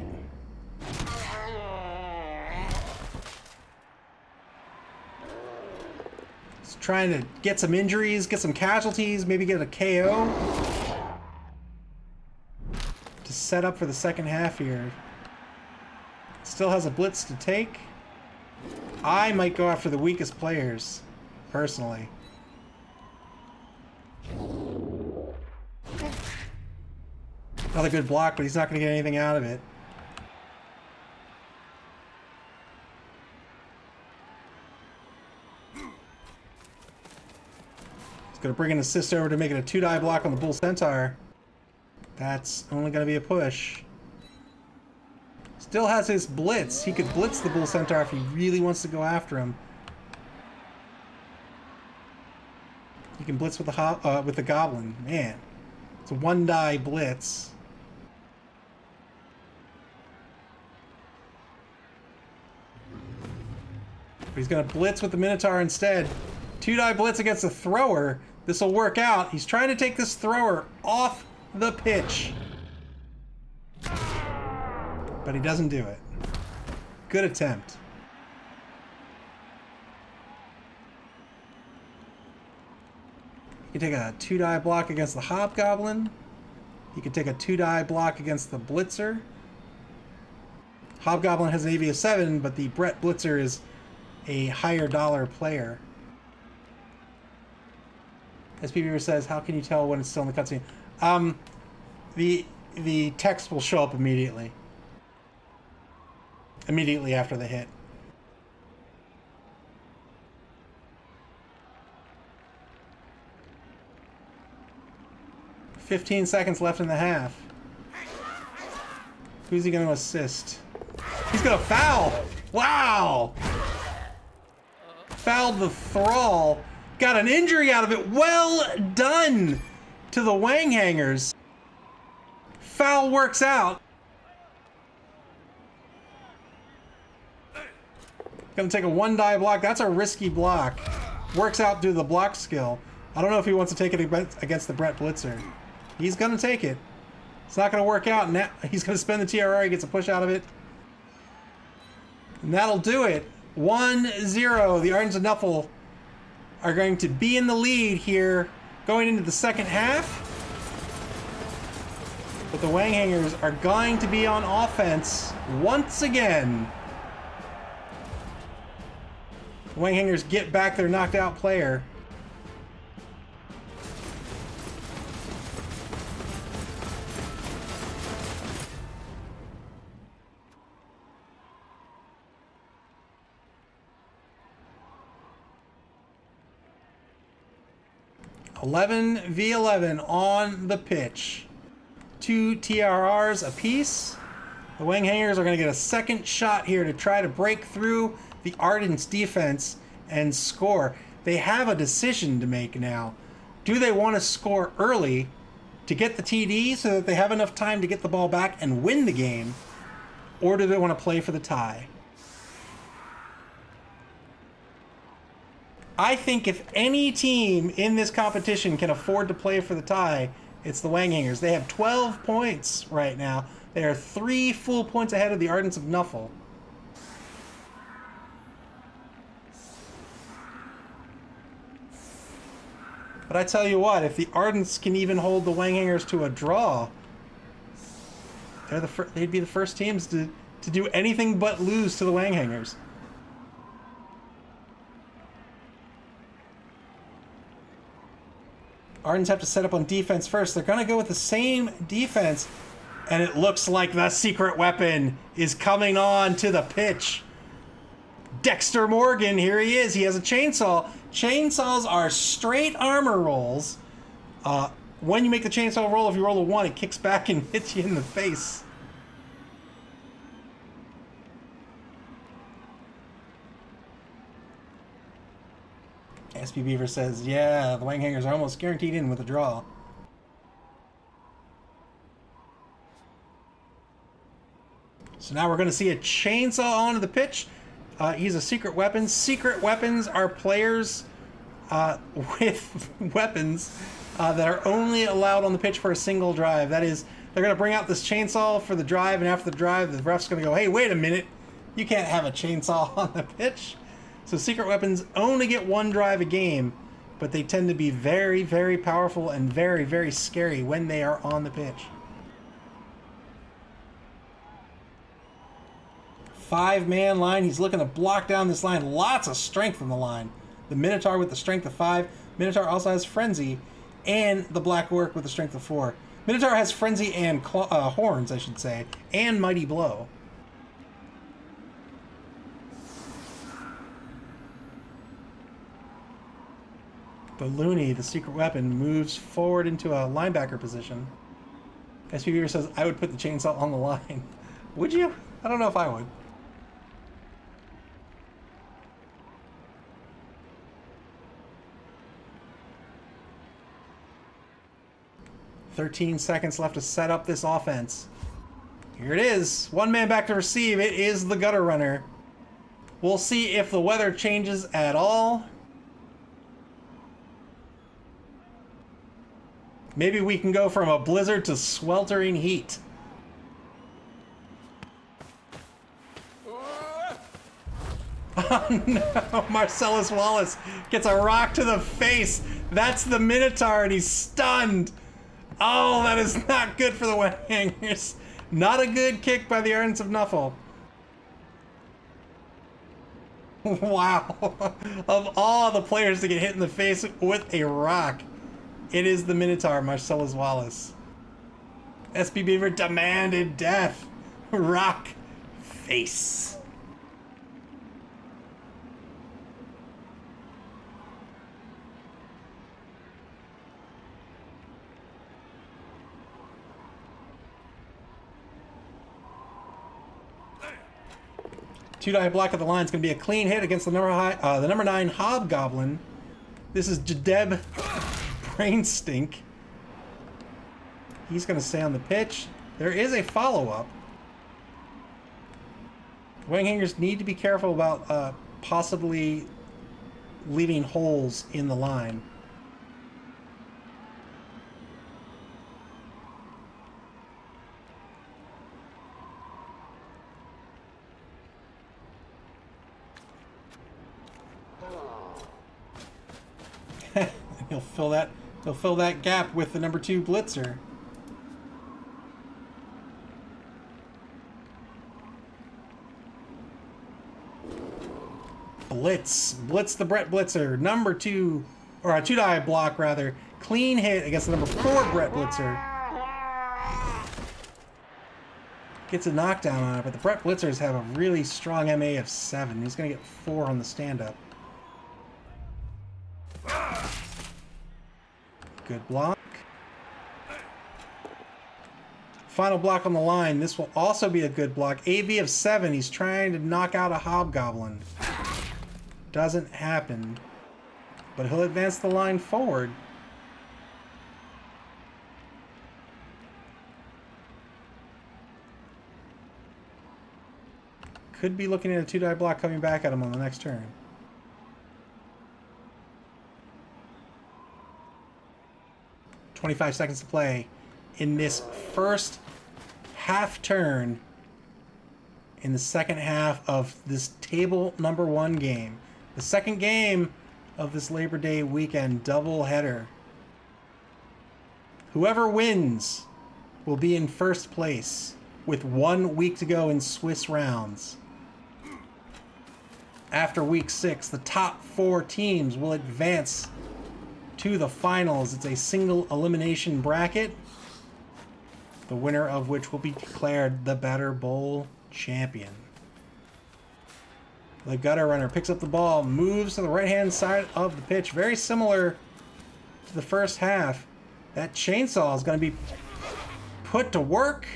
Just trying to get some injuries, get some casualties, maybe get a KO to set up for the second half here. Still has a blitz to take. I might go after the weakest players, personally. Another good block, but he's not going to get anything out of it. He's going to bring an assist over to make it a 2-die block on the Bull Centaur. That's only going to be a push. Still has his blitz. He could blitz the Bull Centaur if he really wants to go after him. You can blitz with the Goblin. Man, it's a 1-die blitz. But he's going to blitz with the Minotaur instead. 2-die blitz against the thrower. This will work out. He's trying to take this thrower off the pitch. But he doesn't do it. Good attempt. He can take a 2-die block against the Hobgoblin. He can take a 2-die block against the Blitzer. Hobgoblin has an AV of 7, but the Brett Blitzer is a higher dollar player. SP Beaver says, how can you tell when it's still in the cutscene? The text will show up immediately. Immediately after the hit. "15 seconds left in the half." Who's he going to assist? He's going to foul! Wow! Fouled the Thrall. Got an injury out of it. Well done to the Wäng Hängërz. Foul works out. Gonna take a 1-die block. That's a risky block. Works out due to the block skill. I don't know if he wants to take it against the Brett Blitzer. He's gonna take it. It's not gonna work out. Now he's gonna spend the TRR. He gets a push out of it. And that'll do it. 1-0. The Ardents of Nuffle are going to be in the lead here going into the second half. But the Wäng Hängërz are going to be on offense once again. The Wäng Hängërz get back their knocked out player. (11v11) on the pitch. 2 TRRs apiece. The Wäng Hängërz are going to get a second shot here to try to break through the Ardents defense and score. They have a decision to make now. Do they want to score early to get the TD so that they have enough time to get the ball back and win the game? Or do they want to play for the tie? I think if any team in this competition can afford to play for the tie, it's the Wäng Hängërz. They have 12 points right now. They are 3 full points ahead of the Ardents of Nuffle. But I tell you what, if the Ardents can even hold the Wäng Hängërz to a draw, they'd be the first teams to do anything but lose to the Wäng Hängërz. Ardents have to set up on defense first. They're going to go with the same defense. And it looks like the secret weapon is coming on to the pitch. Dexter Morgan, here he is. He has a chainsaw. Chainsaws are straight armor rolls. When you make the chainsaw roll, if you roll a 1, it kicks back and hits you in the face. SP Beaver says, yeah, the Wäng Hängërz are almost guaranteed in with a draw. So now we're going to see a chainsaw onto the pitch. He's a secret weapon. Secret weapons are players with weapons that are only allowed on the pitch for a single drive. That is, they're going to bring out this chainsaw for the drive, and after the drive, the ref's going to go, hey, wait a minute. You can't have a chainsaw on the pitch. So secret weapons only get 1 drive a game, but they tend to be very, very powerful and very, very scary when they are on the pitch. 5-man line. He's looking to block down this line. Lots of strength on the line. The Minotaur with the strength of 5. Minotaur also has Frenzy, and the Black Orc with the strength of 4. Minotaur has Frenzy and horns, I should say, and Mighty Blow. The Looney, the secret weapon, moves forward into a linebacker position. SP Beaver says, I would put the chainsaw on the line. Would you? I don't know if I would. "13 seconds left to set up this offense. Here it is. 1 man back to receive. It is the Gutter Runner. We'll see if the weather changes at all. Maybe we can go from a blizzard to sweltering heat. Oh no, Marcellus Wallace gets a rock to the face. That's the Minotaur and he's stunned. Oh, that is not good for the Wäng Hängërz. Not a good kick by the Ardents of Nuffle. Wow. Of all the players to get hit in the face with a rock, It is the Minotaur, Marcellus Wallace. SB Beaver demanded death. Rock face. Two-die block of the line is going to be a clean hit against the number 9 Hobgoblin. This is Jadeb Brainstink. He's going to stay on the pitch. There is a follow-up. Wäng Hängërz need to be careful about possibly leaving holes in the line. He'll fill that gap with the number 2 blitzer. Blitz the Brett Blitzer, number 2, or a 2-die block rather. Clean hit against the number 4 Brett Blitzer. Gets a knockdown on it, but the Brett Blitzers have a really strong MA of 7. He's gonna get 4 on the stand-up. Good block. Final block on the line. This will also be a good block. AV of 7. He's trying to knock out a Hobgoblin. Doesn't happen. But he'll advance the line forward. Could be looking at a 2-die block coming back at him on the next turn. "25 seconds to play in this first half turn in the second half of this table number 1 game. The second game of this Labor Day weekend doubleheader. Whoever wins will be in first place with 1 week to go in Swiss rounds. After week 6, the top 4 teams will advance to the finals. It's a single elimination bracket, the winner of which will be declared the Better Bowl champion. The gutter runner picks up the ball, moves to the right-hand side of the pitch, very similar to the first half. That chainsaw is going to be put to work.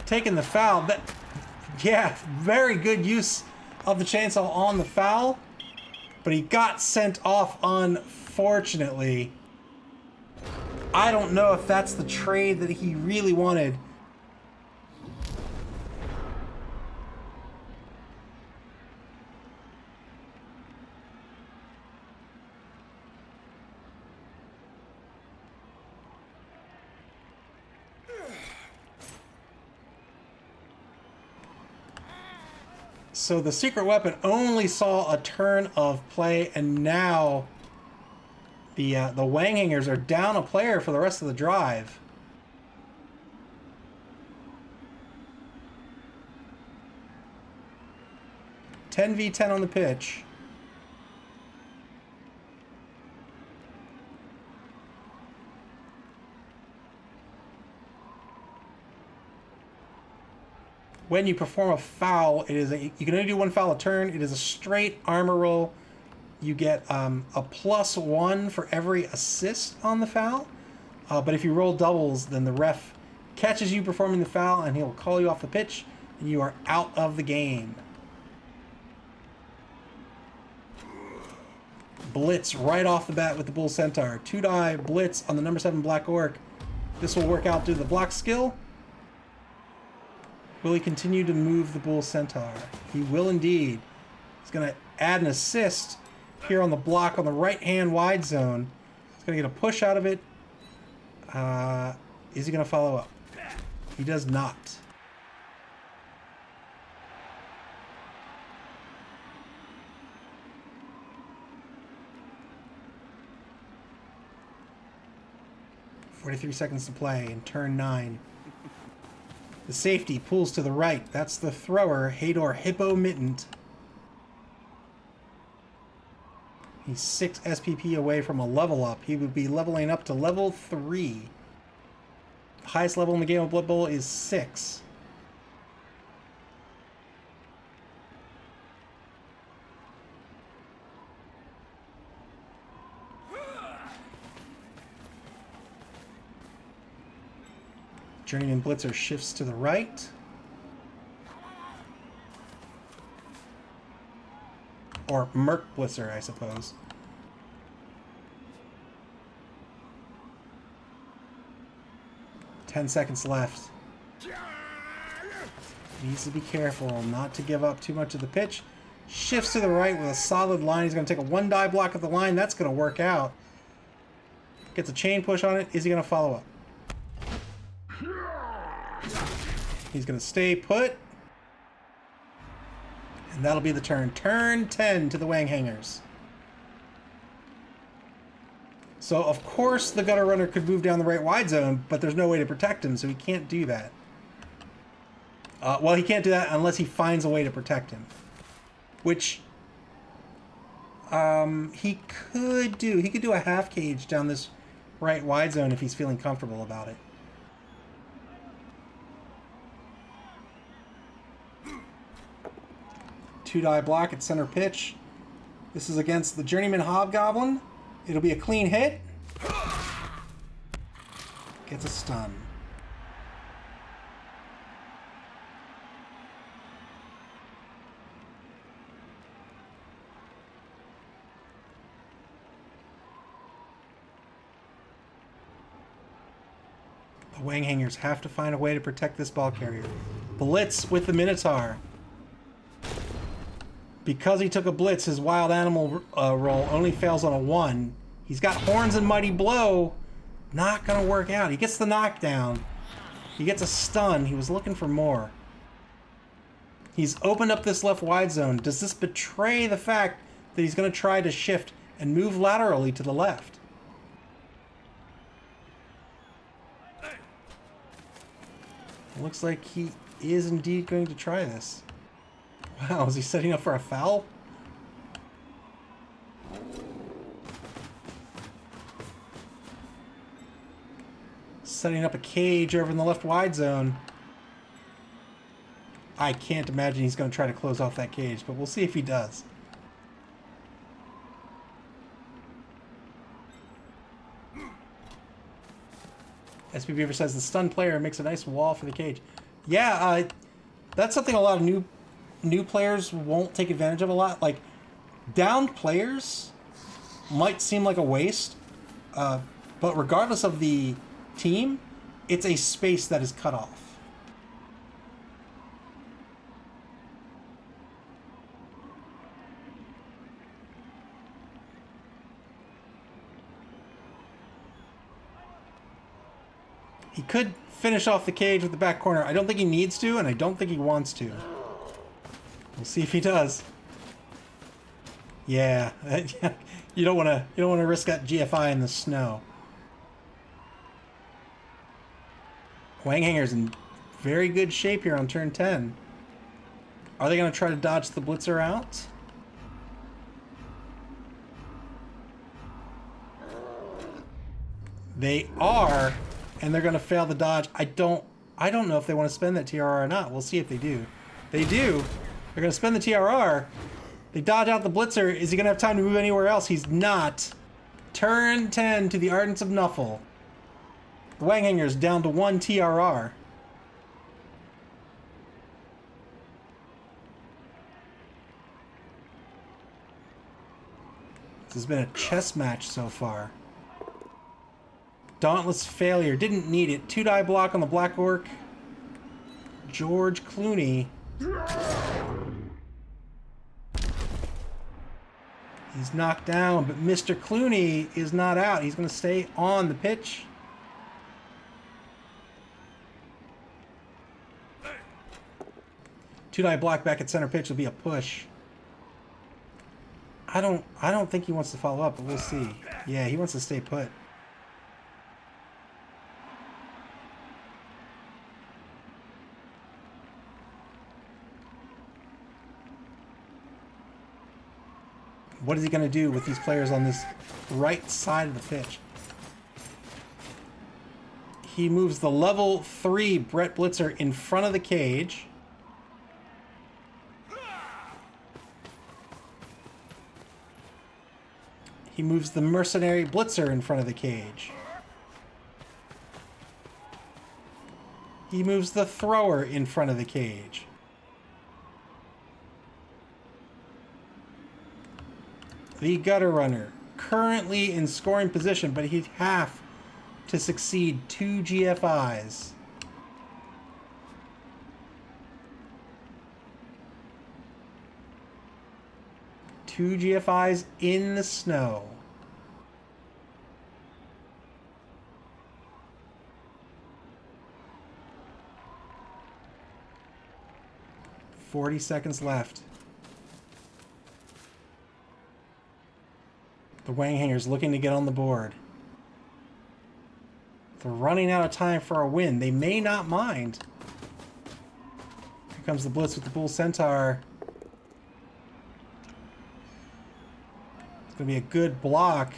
Taking the foul. Yeah, very good use of the chainsaw on the foul. But he got sent off, unfortunately. I don't know if that's the trade that he really wanted. So the secret weapon only saw a turn of play, and now the Wäng Hängërz are down a player for the rest of the drive. (10v10) on the pitch. When you perform a foul, you can only do 1 foul a turn. It is a straight armor roll. You get a +1 for every assist on the foul. But if you roll doubles, then the ref catches you performing the foul, and he'll call you off the pitch, and you are out of the game. Blitz right off the bat with the Bull Centaur. 2-die blitz on the number 7 Black Orc. This will work out due to the block skill. Will he continue to move the Bull Centaur? He will indeed. He's going to add an assist here on the block on the right-hand wide zone. He's going to get a push out of it. Is he going to follow up? He does not. "43 seconds to play in turn 9. The safety pulls to the right. That's the thrower, Hador Hippo Mittent. He's 6 SPP away from a level up. He would be leveling up to level 3. The highest level in the game of Blood Bowl is 6. Journeyman Blitzer shifts to the right. Or Merc Blitzer, I suppose. Ten seconds left. Needs to be careful not to give up too much of the pitch. Shifts to the right with a solid line. He's going to take a 1 die block at the line. That's going to work out. Gets a chain push on it. Is he going to follow up? He's going to stay put. And that'll be the turn. Turn 10 to the Wäng Hängërz. So, of course, the Gutter Runner could move down the right wide zone, but there's no way to protect him, so he can't do that. Well, he can't do that unless he finds a way to protect him. Which he could do. He could do a half cage down this right wide zone if he's feeling comfortable about it. Two-die block at center pitch. This is against the Journeyman Hobgoblin. It'll be a clean hit. Gets a stun. The Wäng Hängërz have to find a way to protect this ball carrier. Blitz with the Minotaur. Because he took a blitz, his wild animal roll only fails on a 1. He's got horns and mighty blow. Not going to work out. He gets the knockdown. He gets a stun. He was looking for more. He's opened up this left wide zone. Does this betray the fact that he's going to try to shift and move laterally to the left? It looks like he is indeed going to try this. Wow, is he setting up for a foul? Setting up a cage over in the left wide zone. I can't imagine he's going to try to close off that cage, but we'll see if he does. SB Beaver says the stun player makes a nice wall for the cage. Yeah, that's something a lot of new players won't take advantage of a lot. Like, downed players might seem like a waste, but regardless of the team, it's a space that is cut off. He could finish off the cage with the back corner. I don't think he needs to, and I don't think he wants to. We'll see if he does. Yeah, you don't want to risk that GFI in the snow. Wäng Hängërz in very good shape here on turn 10. Are they going to try to dodge the blitzer out? They are, and they're going to fail the dodge. I don't know if they want to spend that TRR or not. We'll see if they do. They do. They're going to spend the TRR. They dodge out the blitzer. Is he going to have time to move anywhere else? He's not. Turn 10 to the Ardents of Nuffle. The Wäng Hängërz down to 1 TRR. This has been a chess match so far. Dauntless failure. Didn't need it. 2-die block on the Black Orc. George Clooney. He's knocked down, but Mr. Clooney is not out. He's going to stay on the pitch. Two-die block back at center pitch will be a push. I don't think he wants to follow up, but we'll see. Yeah, he wants to stay put. What is he going to do with these players on this right side of the pitch? He moves the level 3 Brett Blitzer in front of the cage. He moves the mercenary Blitzer in front of the cage. He moves the thrower in front of the cage. The gutter runner, currently in scoring position, but he'd have to succeed 2 GFIs. Two GFIs in the snow. "40 seconds left. The Wäng Hängërz looking to get on the board. They're running out of time for a win. They may not mind. Here comes the blitz with the Bull Centaur. It's going to be a good block.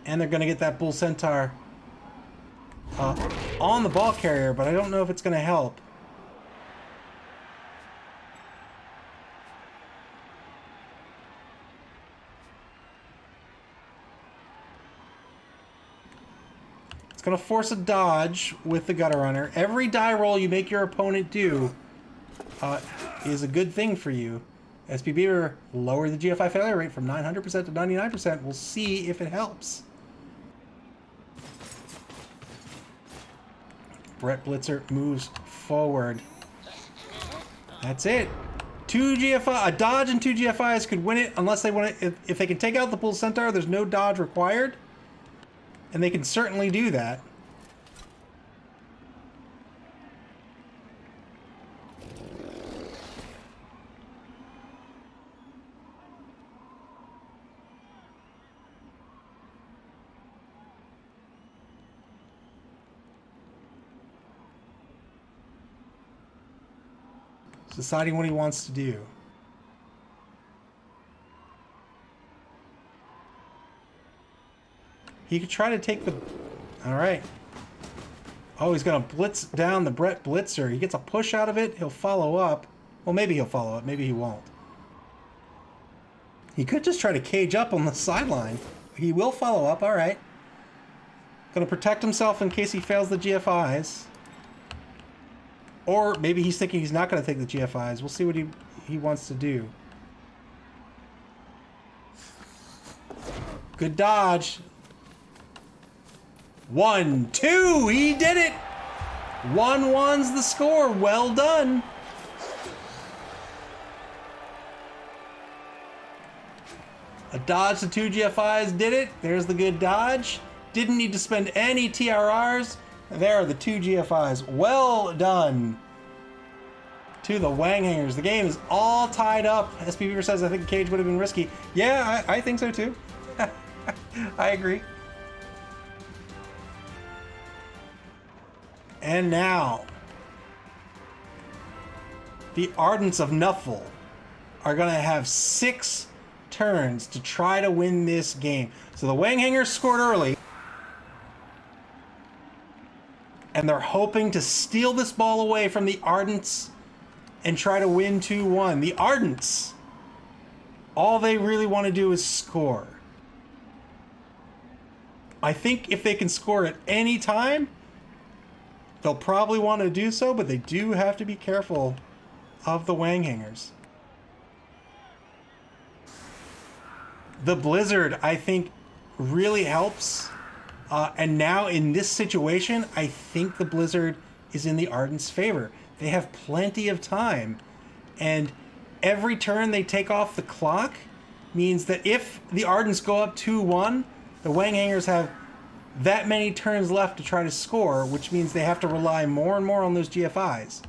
And they're going to get that Bull Centaur on the ball carrier, but I don't know if it's going to help. It's going to force a dodge with the gutter runner. Every die roll you make your opponent do is a good thing for you. SP Beaver lowered the GFI failure rate from 900% to 99%. We'll see if it helps. Brett Blitzer moves forward. That's it. 2 GFI, a dodge and 2 GFIs could win it unless they want to. If they can take out the Bull Centaur, there's no dodge required. And they can certainly do that. Deciding what he wants to do. He could try to take the... All right. Oh, he's going to blitz down the Brett Blitzer. He gets a push out of it. He'll follow up. Well, maybe he'll follow up. Maybe he won't. He could just try to cage up on the sideline. He will follow up. All right. Going to protect himself in case he fails the GFIs. Or maybe he's thinking he's not going to take the GFIs. We'll see what he wants to do. Good dodge. 1, 2, he did it! 1-1's the score, well done. A dodge to 2 GFIs did it. There's the good dodge. Didn't need to spend any TRRs. There are the 2 GFIs. Well done to the Wäng Hängërz. The game is all tied up. SP Beaver says, I think the cage would have been risky. Yeah, I think so too. I agree. And now, the Ardents of Nuffle are going to have 6 turns to try to win this game. So the Wäng Hängërz scored early. And they're hoping to steal this ball away from the Ardents and try to win 2-1. The Ardents, all they really want to do is score. I think if they can score at any time, they'll probably want to do so, but they do have to be careful of the Wäng Hängërz. The Blizzard, I think, really helps. And now in this situation, I think the Blizzard is in the Ardents' favor. They have plenty of time. And every turn they take off the clock means that if the Ardents go up 2-1, the Wäng Hängërz have that many turns left to try to score, which means they have to rely more and more on those GFIs.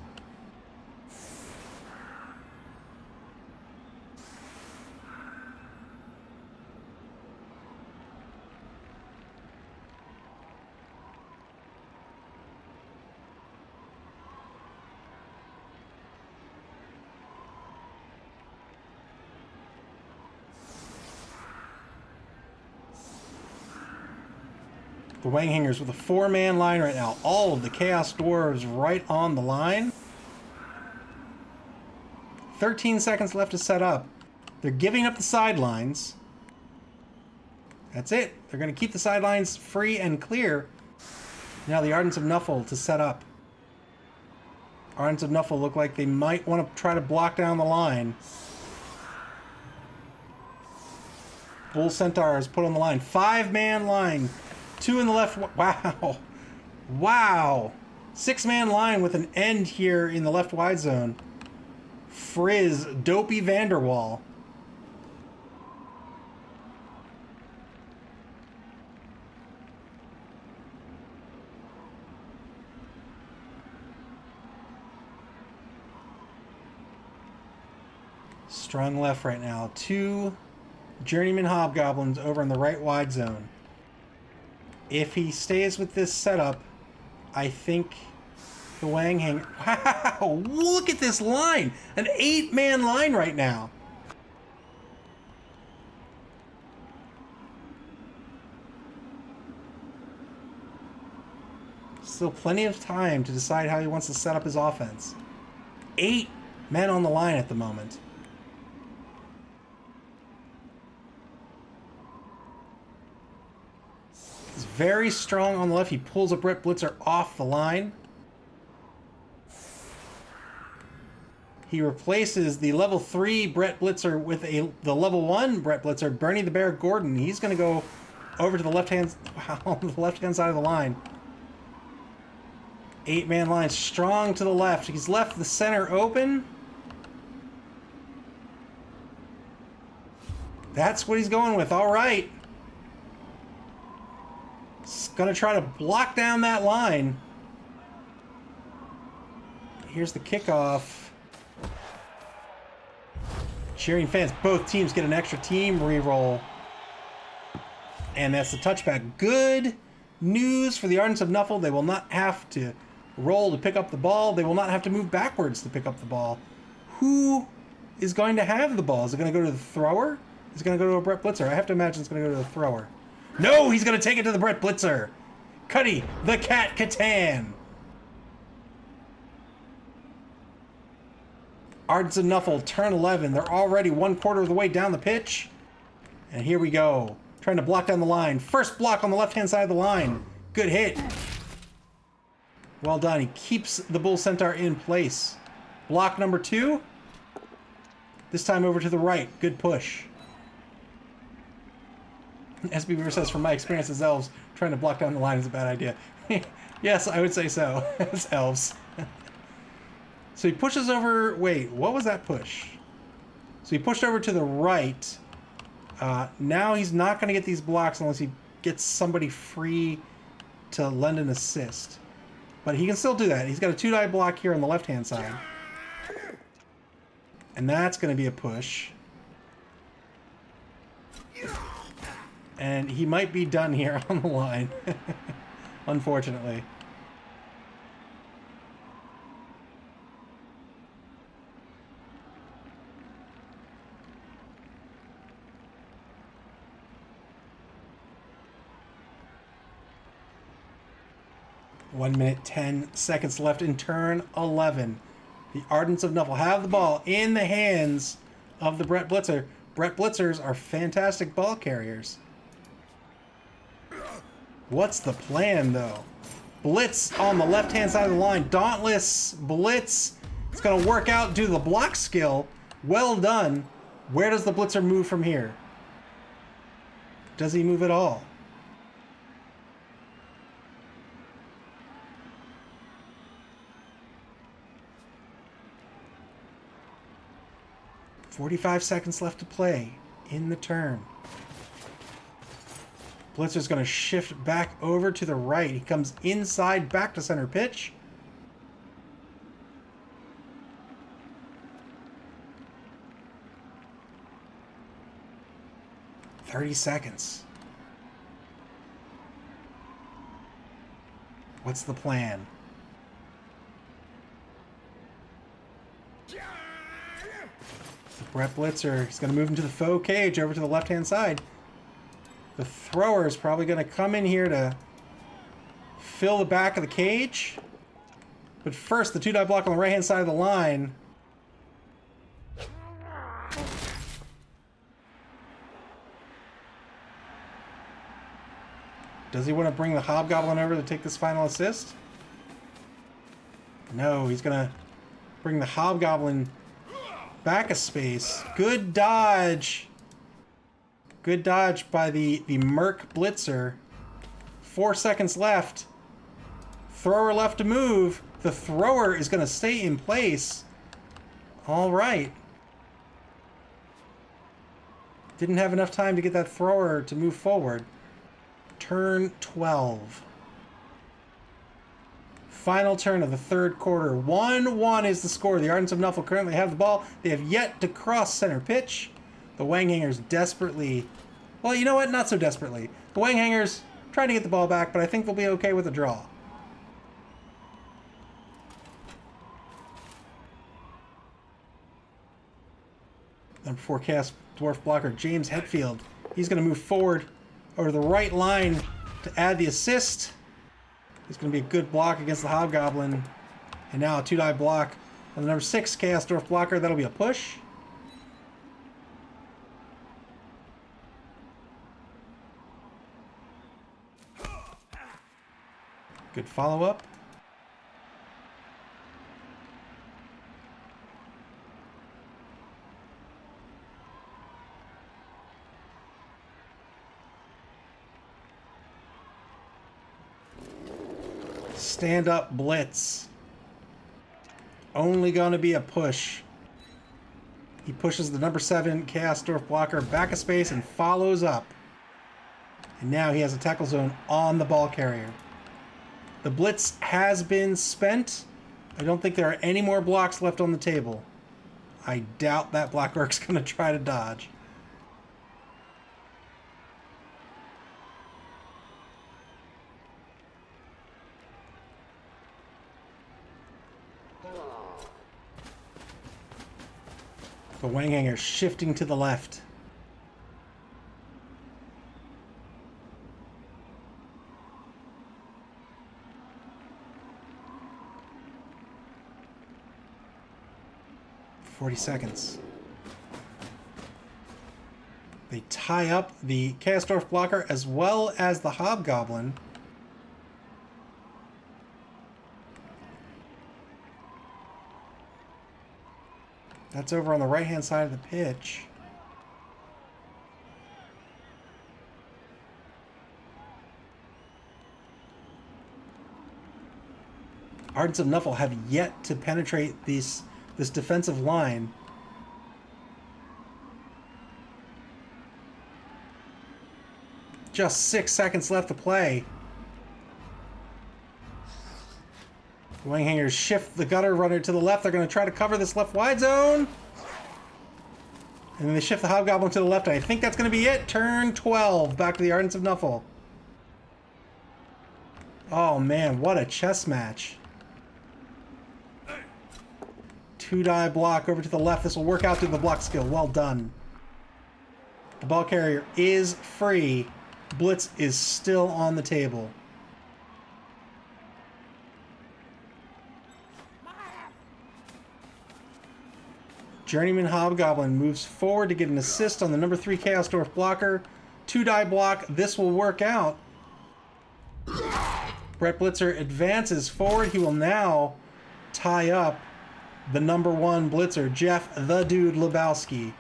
The Wäng Hängërz with a 4-man line right now. All of the Chaos Dwarves right on the line. 13 seconds left to set up. They're giving up the sidelines. That's it. They're going to keep the sidelines free and clear. Now the Ardents of Nuffle to set up. Ardents of Nuffle look like they might want to try to block down the line. Bull Centaur is put on the line. 5-man line. 2 in the left. Wow. Wow. 6-man line with an end here in the left wide zone. Frizz, Dopey Vanderwall. Strong left right now. 2 Journeyman Hobgoblins over in the right wide zone. If he stays with this setup, I think the Wäng Hängërz... Wow! Look at this line! An 8-man line right now. Still plenty of time to decide how he wants to set up his offense. 8 men on the line at the moment. He's very strong on the left. He pulls a Brett Blitzer off the line. He replaces the level 3 Brett Blitzer with the level 1 Brett Blitzer, Bernie the Bear Gordon. He's going to go over to the left-hand side of the line. 8-man line, strong to the left. He's left the center open. That's what he's going with. All right. He's going to try to block down that line. Here's the kickoff. Cheering fans, both teams get an extra team reroll. And that's the touchback. Good news for the Ardents of Nuffle. They will not have to roll to pick up the ball. They will not have to move backwards to pick up the ball. Who is going to have the ball? Is it going to go to the thrower? Is it going to go to a Brett Blitzer? I have to imagine it's going to go to the thrower. No, he's going to take it to the Brett Blitzer. Cuddy, the Cat Catan. Ardents of Nuffle, turn 11. They're already 1/4 of the way down the pitch. And here we go. Trying to block down the line. First block on the left-hand side of the line. Good hit. Well done. He keeps the Bull Centaur in place. Block number 2. This time over to the right. Good push. SB Beaver says, from my experience as elves, trying to block down the line is a bad idea. Yes, I would say so. As elves. So he pushes over... Wait, what was that push? So he pushed over to the right. Now he's not going to get these blocks unless he gets somebody free to lend an assist. But he can still do that. He's got a 2-die block here on the left-hand side. And that's going to be a push. And he might be done here on the line. Unfortunately. One minute, 10 seconds left in turn 11. The Ardents of Nuffle have the ball in the hands of the Brett Blitzer. Brett Blitzers are fantastic ball carriers. What's the plan, though? Blitz on the left-hand side of the line. Dauntless Blitz. It's going to work out due to the block skill. Well done. Where does the Blitzer move from here? Does he move at all? .45 seconds left to play in the turn. Blitzer's going to shift back over to the right. He comes inside back to center pitch. .30 seconds. What's the plan? Brett Blitzer, he's going to move into the faux cage over to the left-hand side. The thrower is probably going to come in here to fill the back of the cage. But first, the 2-die block on the right-hand side of the line. Does he want to bring the Hobgoblin over to take this final assist? No, he's going to bring the Hobgoblin back a space. Good dodge. Good dodge by the Merc Blitzer. 4 seconds left. Thrower left to move. The thrower is going to stay in place. All right. Didn't have enough time to get that thrower to move forward. Turn 12. Final turn of the third quarter. 1-1 is the score. The Ardents of Nuffle currently have the ball. They have yet to cross center pitch. The Wäng Hängërz desperately... Well, you know what? Not so desperately. The Wäng Hängërz trying to get the ball back, but I think they'll be okay with a draw. Number 4 cast dwarf blocker James Hetfield. He's going to move forward over the right line to add the assist. It's going to be a good block against the Hobgoblin. And now a 2-die block on the number 6 cast dwarf blocker. That'll be a push. Good follow-up. Stand-up blitz. Only going to be a push. He pushes the number 7 cast dwarf blocker back a space and follows up. And now he has a tackle zone on the ball carrier. The blitz has been spent. I don't think there are any more blocks left on the table. I doubt that Black Orc's going to try to dodge. The Wäng Hängërz shifting to the left. "40 seconds. They tie up the cast dwarf blocker as well as the Hobgoblin. That's over on the right-hand side of the pitch. Ardents of Nuffle have yet to penetrate this defensive line. Just 6 seconds left to play. The Wäng Hängërz shift the gutter runner to the left. They're going to try to cover this left wide zone. And then they shift the Hobgoblin to the left. I think that's going to be it. Turn 12. Back to the Ardents of Nuffle. Oh man, what a chess match. 2-die block over to the left. This will work out through the block skill. Well done. The ball carrier is free. Blitz is still on the table. Journeyman Hobgoblin moves forward to get an assist on the number 3 Chaos Dwarf blocker. 2-die block. This will work out. Brett Blitzer advances forward. He will now tie up the number 1 Blitzer, Jeff the Dude Lebowski.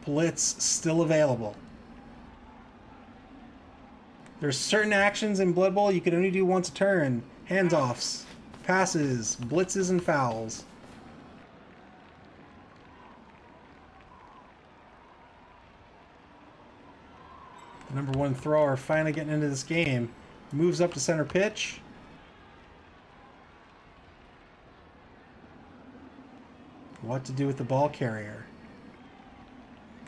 Blitz still available. There's certain actions in Blood Bowl you can only do once a turn. Hands-offs, passes, blitzes, and fouls. The number 1 thrower finally getting into this game. Moves up to center pitch. What to do with the ball carrier?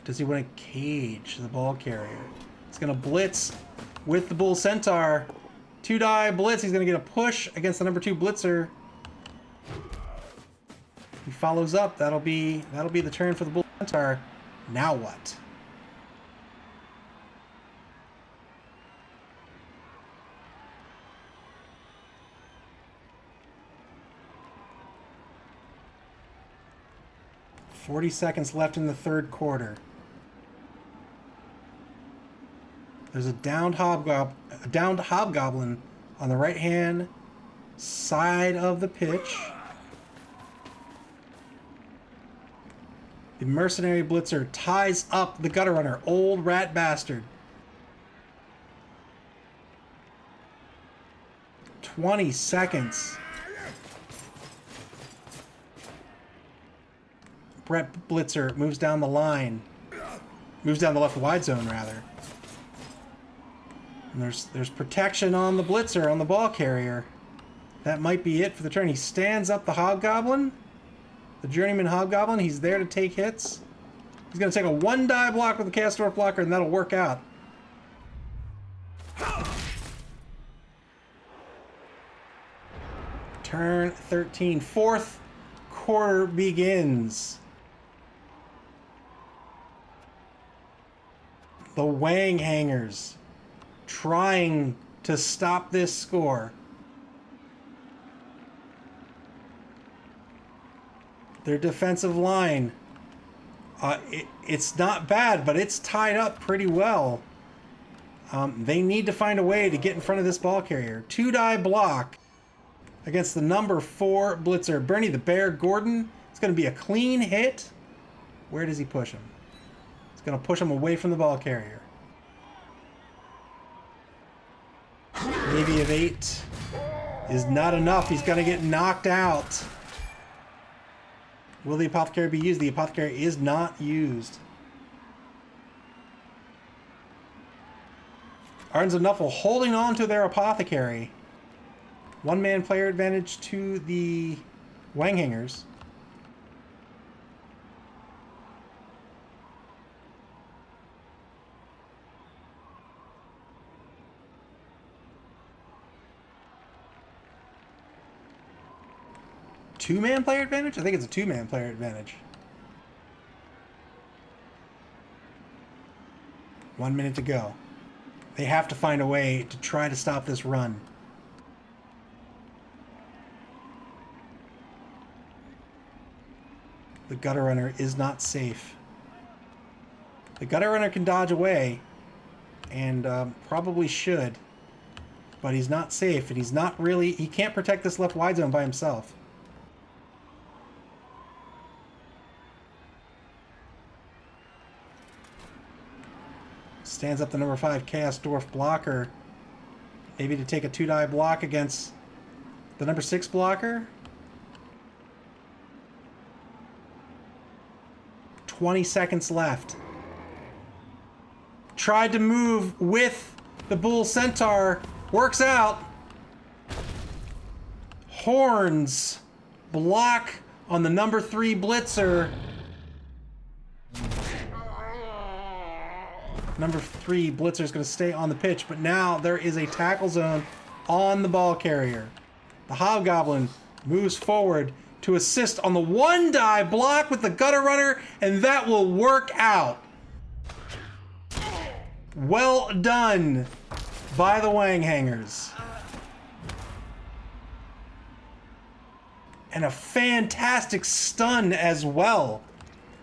Does he want to cage the ball carrier? He's going to blitz with the Bull Centaur. 2-die blitz. He's going to get a push against the number 2 Blitzer. He follows up. That'll be the turn for the Bull Centaur. Now what? "40 seconds left in the third quarter. There's a downed hobgoblin on the right-hand side of the pitch. The mercenary blitzer ties up the gutter runner. Old rat bastard. 20 seconds. Brett Blitzer moves down the line. Moves down the left wide zone, rather. And there's protection on the blitzer, on the ball carrier. That might be it for the turn. He stands up the hobgoblin. The journeyman hobgoblin. He's there to take hits. He's going to take a 1-die block with the Castor blocker, and that'll work out. Turn 13. Fourth quarter begins. The Wäng Hängërz trying to stop this score. Their defensive line, it's not bad, but it's tied up pretty well. They need to find a way to get in front of this ball carrier. 2-die block against the number 4 blitzer, Bernie the Bear Gordon. It's going to be a clean hit. Where does he push him? It's going to push him away from the ball carrier. Maybe of 8 is not enough. He's going to get knocked out. Will the apothecary be used? The apothecary is not used. Ardents and Nuffle holding on to their apothecary. 1-man player advantage to the Wäng Hängërz. Two-man player advantage? I think it's a 2-man player advantage. 1 minute to go. They have to find a way to try to stop this run. The gutter runner is not safe. The gutter runner can dodge away, and probably should, but he's not safe, and he's not really... He can't protect this left wide zone by himself. Stands up the number 5 Chaos Dwarf blocker. Maybe to take a 2-die block against the number 6 blocker. 20 seconds left. Tried to move with the Bull Centaur. Works out. Horns block on the number 3 blitzer. Number 3 blitzer is going to stay on the pitch, but now there is a tackle zone on the ball carrier. The hobgoblin moves forward to assist on the 1-die block with the gutter runner, and that will work out. Well done by the Wäng Hängërz. And a fantastic stun as well.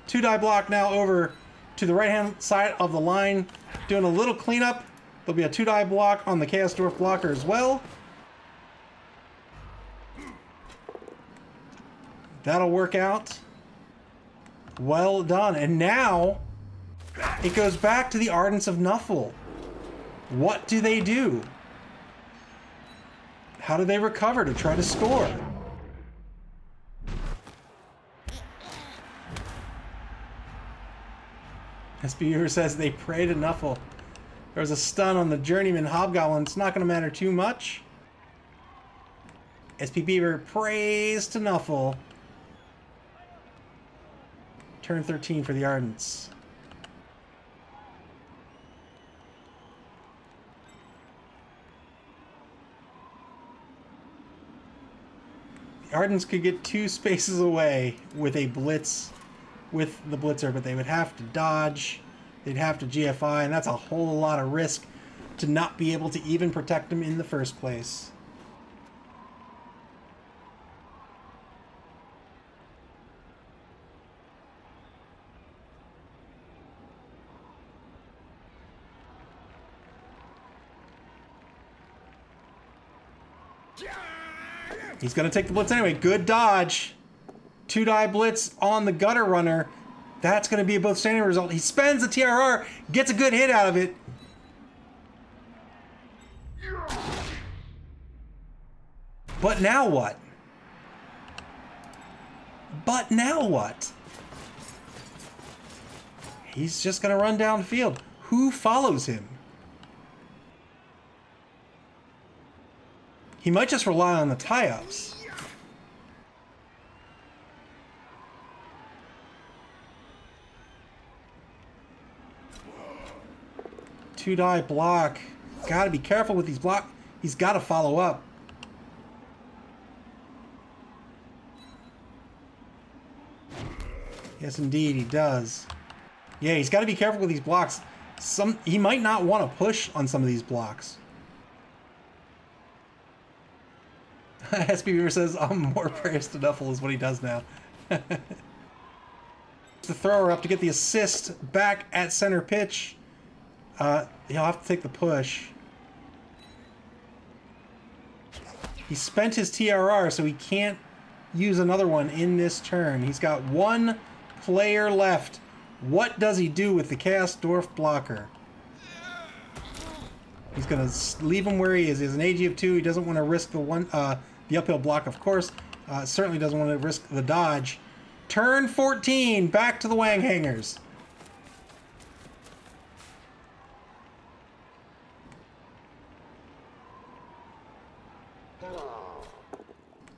2-die block now over to the right-hand side of the line, doing a little cleanup. There'll be a 2-die block on the Chaos Dwarf blocker as well. That'll work out. Well done. And now it goes back to the Ardents of Nuffle. What do they do? How do they recover to try to score? SB says they pray to Nuffle. There was a stun on the journeyman hobgoblin. It's not going to matter too much. SP Beaver prays to Nuffle. Turn 13 for the Ardents. Ardents could get 2 spaces away with a blitz, with the blitzer, but they would have to dodge. They'd have to GFI, and that's a whole lot of risk to not be able to even protect him in the first place. He's going to take the blitz anyway. Good dodge. 2-die blitz on the gutter runner. That's going to be a both standing result. He spends the TRR, gets a good hit out of it. But now what? But now what? He's just going to run downfield. Who follows him? He might just rely on the tie-ups. Two-die block. Got to be careful with these block. He's got to follow up. Yes, indeed, he does. Yeah, he's got to be careful with these blocks. He might not want to push on some of these blocks. SB Beaver says, more prayers to Nuffle is what he does now. The thrower up to get the assist back at center pitch. He'll have to take the push. He spent his TRR, so he can't use another one in this turn. He's got 1 player left. What does he do with the Chaos Dwarf blocker? He's going to leave him where he is. He has an AG of 2. He doesn't want to risk the uphill block, of course. Certainly doesn't want to risk the dodge. Turn 14. Back to the Wäng Hängërz.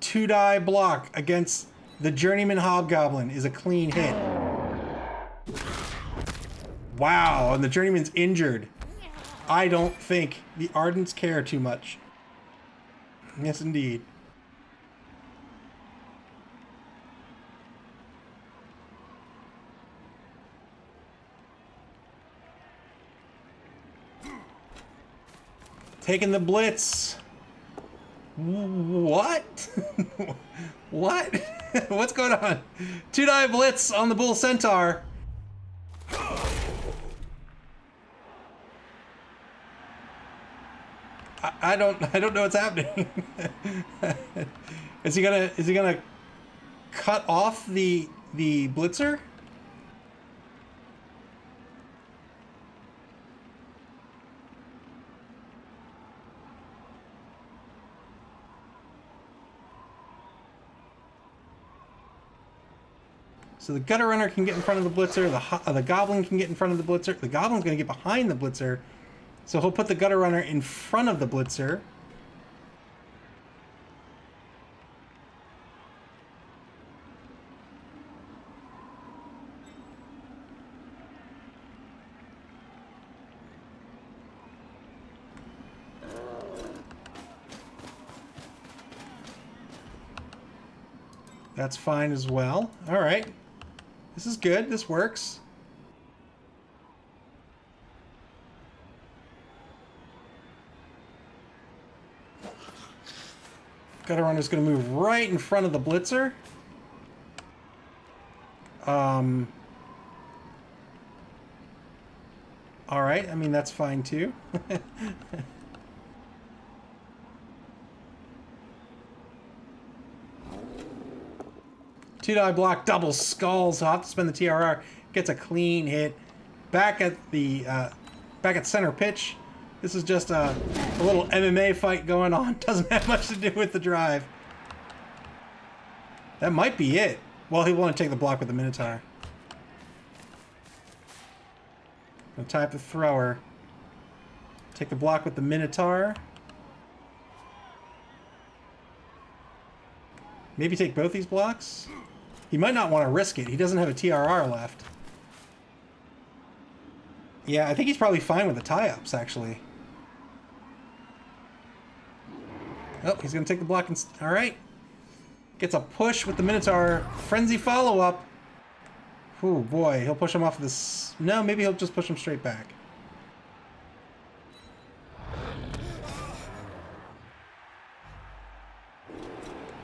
Two-die block against the Journeyman Hobgoblin is a clean hit. Wow, and the Journeyman's injured. I don't think the Ardents care too much. Yes, indeed. Taking the blitz. What? What? What's going on? 2-die blitz on the Bull Centaur. I don't know what's happening. Is he gonna cut off the blitzer? So the gutter runner can get in front of the blitzer, the goblin can get in front of the blitzer, the goblin's going to get behind the blitzer, so he'll put the gutter runner in front of the blitzer. That's fine as well. All right. This is good. This works. Gutter runner's going to move right in front of the blitzer. All right. I mean, that's fine too. Two-die block, double skulls. He'll have to spend the TRR. Gets a clean hit. Back at center pitch. This is just a little MMA fight going on. Doesn't have much to do with the drive. That might be it. Well, he'll want to take the block with the Minotaur. Gonna type the thrower. Take the block with the Minotaur. Maybe take both these blocks. He might not want to risk it. He doesn't have a TRR left. Yeah, I think he's probably fine with the tie-ups, actually. Oh, he's going to take the block. All right. Gets a push with the Minotaur. Frenzy follow-up. Oh boy, he'll push him off this. No, maybe he'll just push him straight back.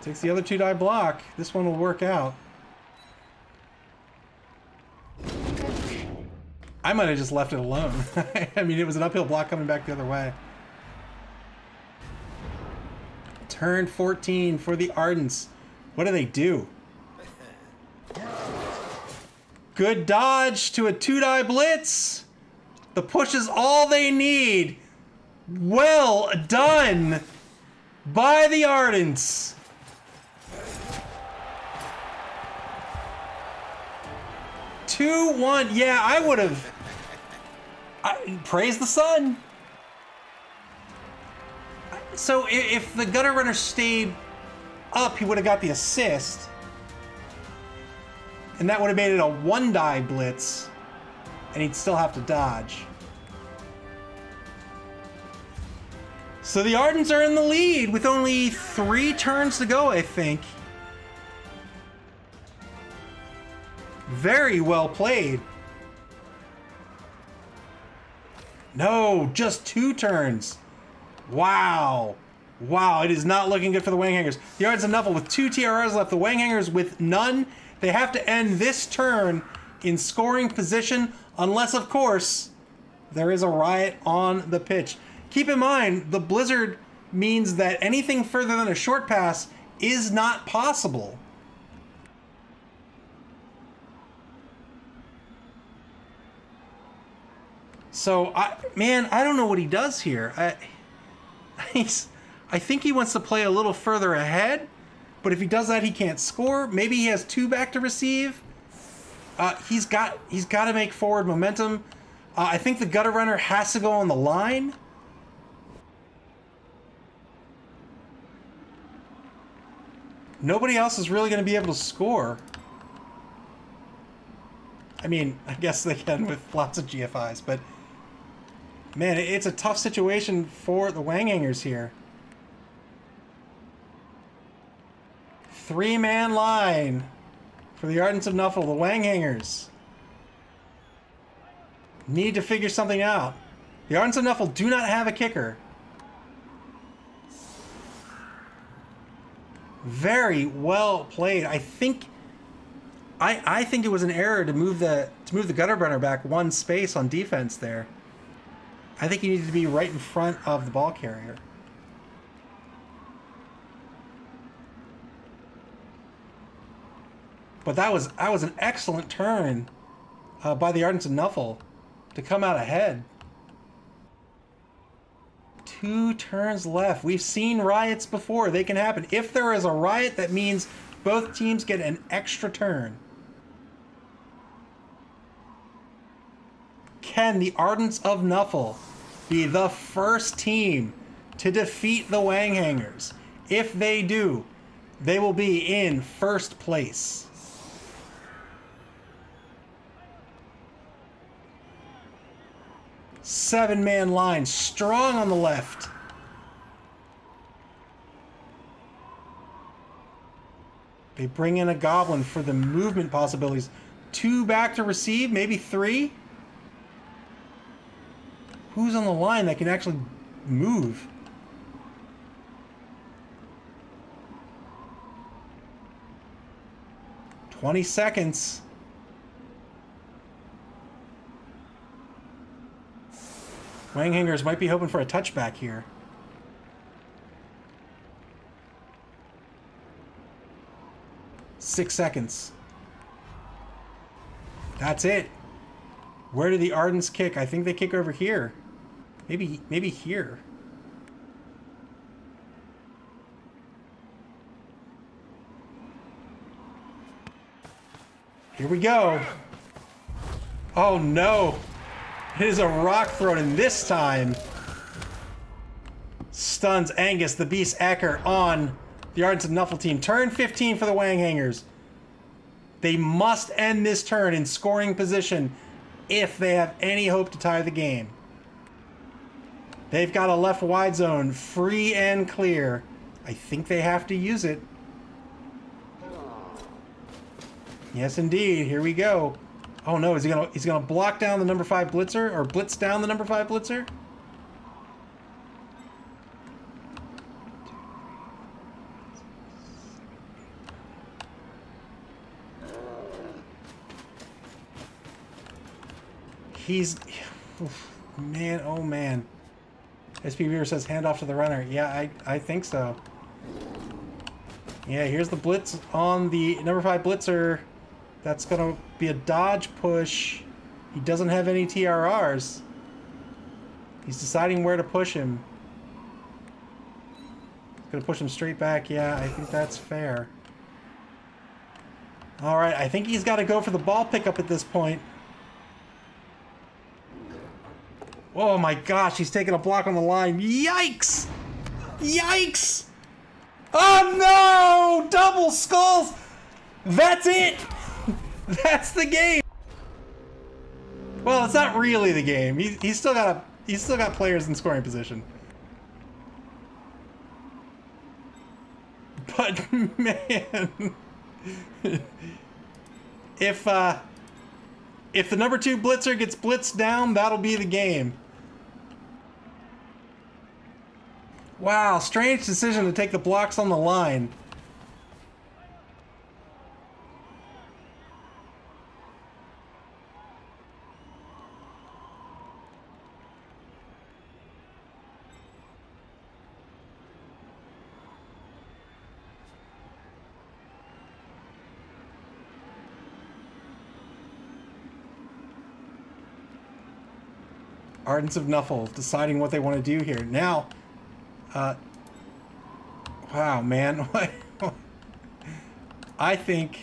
Takes the other 2-die block. This one will work out. I might have just left it alone. I mean, it was an uphill block coming back the other way. Turn 14 for the Ardents. What do they do? Good dodge to a 2-die blitz. The push is all they need. Well done by the Ardents. Two, 1. Yeah, I would have. Praise the sun. So if the gutter runner stayed up, he would have got the assist. And that would have made it a 1-die blitz. And he'd still have to dodge. So the Ardents are in the lead with only 3 turns to go, I think. Very well played. No, just 2 turns. Wow. Wow, it is not looking good for the Wäng Hängërz. The Ardents and Nuffle with 2 TRRs left. The Wäng Hängërz with none. They have to end this turn in scoring position, unless, of course, there is a riot on the pitch. Keep in mind, the blizzard means that anything further than a short pass is not possible. So, man, I don't know what he does here. I think he wants to play a little further ahead, but if he does that, he can't score. Maybe he has 2 back to receive. He's got to make forward momentum. I think the gutter runner has to go on the line. Nobody else is really going to be able to score. I mean, I guess they can with lots of GFIs, but man, it's a tough situation for the Wäng Hängërz here. 3-man line for the Ardents of Nuffle, the Wäng Hängërz. Need to figure something out. The Ardents of Nuffle do not have a kicker. Very well played. I think it was an error to move the gutter runner back 1 space on defense there. I think he needed to be right in front of the ball carrier. But that was an excellent turn by the Ardents of Nuffle to come out ahead. 2 turns left. We've seen riots before. They can happen. If there is a riot, that means both teams get an extra turn. Can the Ardents of Nuffle be the first team to defeat the Wäng Hängërz? If they do, they will be in first place. Seven-man line, strong on the left. They bring in a goblin for the movement possibilities. 2 back to receive, maybe 3. Who's on the line that can actually move? "20 seconds. Wäng Hängërz might be hoping for a touchback here. "6 seconds. That's it. Where do the Ardents kick? I think they kick over here. Maybe here. Here we go. Oh no. It is a rock thrown in this time. Stuns Angus the Beast Ecker on the Ardents of Nuffle team. Turn 15 for the Wäng Hängërz. They must end this turn in scoring position if they have any hope to tie the game. They've got a left wide zone, free and clear. I think they have to use it. Yes, indeed. Here we go. Oh no, he's gonna block down the number 5 blitzer or blitz down the number 5 blitzer? Man, oh man. SP Viewer says hand off to the runner. Yeah, I think so. Yeah, here's the blitz on the number 5 blitzer. That's gonna be a dodge push. He doesn't have any TRRs. He's deciding where to push him. He's gonna push him straight back. Yeah, I think that's fair. Alright, I think he's gotta go for the ball pickup at this point. Oh my gosh, he's taking a block on the line. Yikes! Yikes! Oh no! Double skulls! That's it! That's the game! Well, it's not really the game. He's still got players in scoring position. But man, if the number 2 blitzer gets blitzed down, that'll be the game. Wow, strange decision to take the blocks on the line. Ardents of Nuffle deciding what they want to do here. Now, wow, man. I think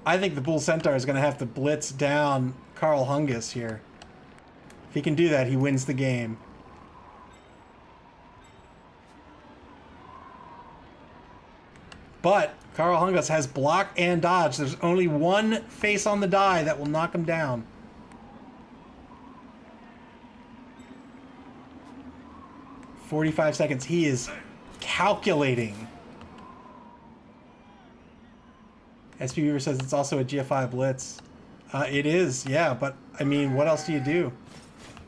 the Bull Centaur is going to have to blitz down Carl Hängërz here. If he can do that, he wins the game. But Carl Hängërz has block and dodge. There's only one face on the die that will knock him down. "45 seconds. He is calculating. SP Weaver says it's also a GFI blitz. It is, yeah, but I mean, what else do you do?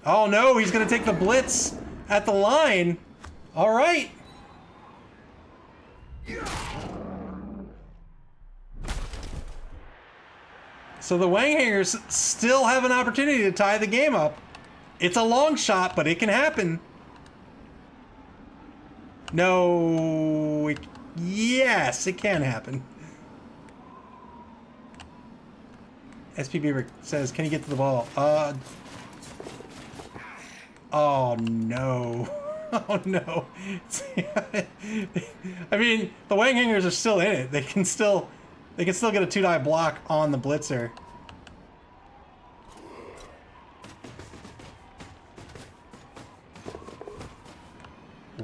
Oh no, he's gonna take the blitz at the line. All right. So the Wäng Hängërz still have an opportunity to tie the game up. It's a long shot, but it can happen. No, yes, it can happen. SP Beaver says, can he get to the ball? Oh no. Oh no. I mean, the Wäng Hängërz are still in it. They can still get a 2-die block on the blitzer.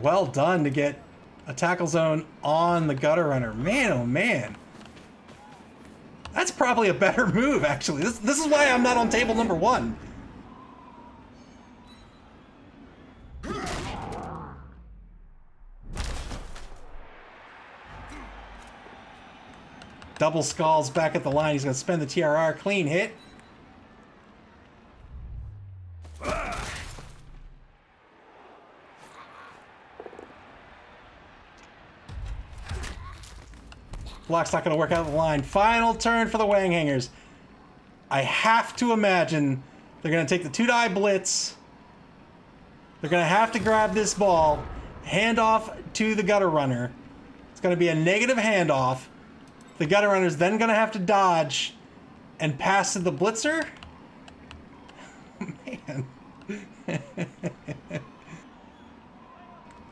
Well done to get a tackle zone on the gutter runner. Man, oh man. That's probably a better move, actually. This is why I'm not on table number 1. Double skulls back at the line. He's going to spend the TRR. Clean hit. Block's not going to work out the line. Final turn for the Wäng Hängërz. I have to imagine they're going to take the 2-die blitz. They're going to have to grab this ball, hand off to the gutter runner. It's going to be a negative handoff. The gutter runner's then going to have to dodge and pass to the blitzer. Man.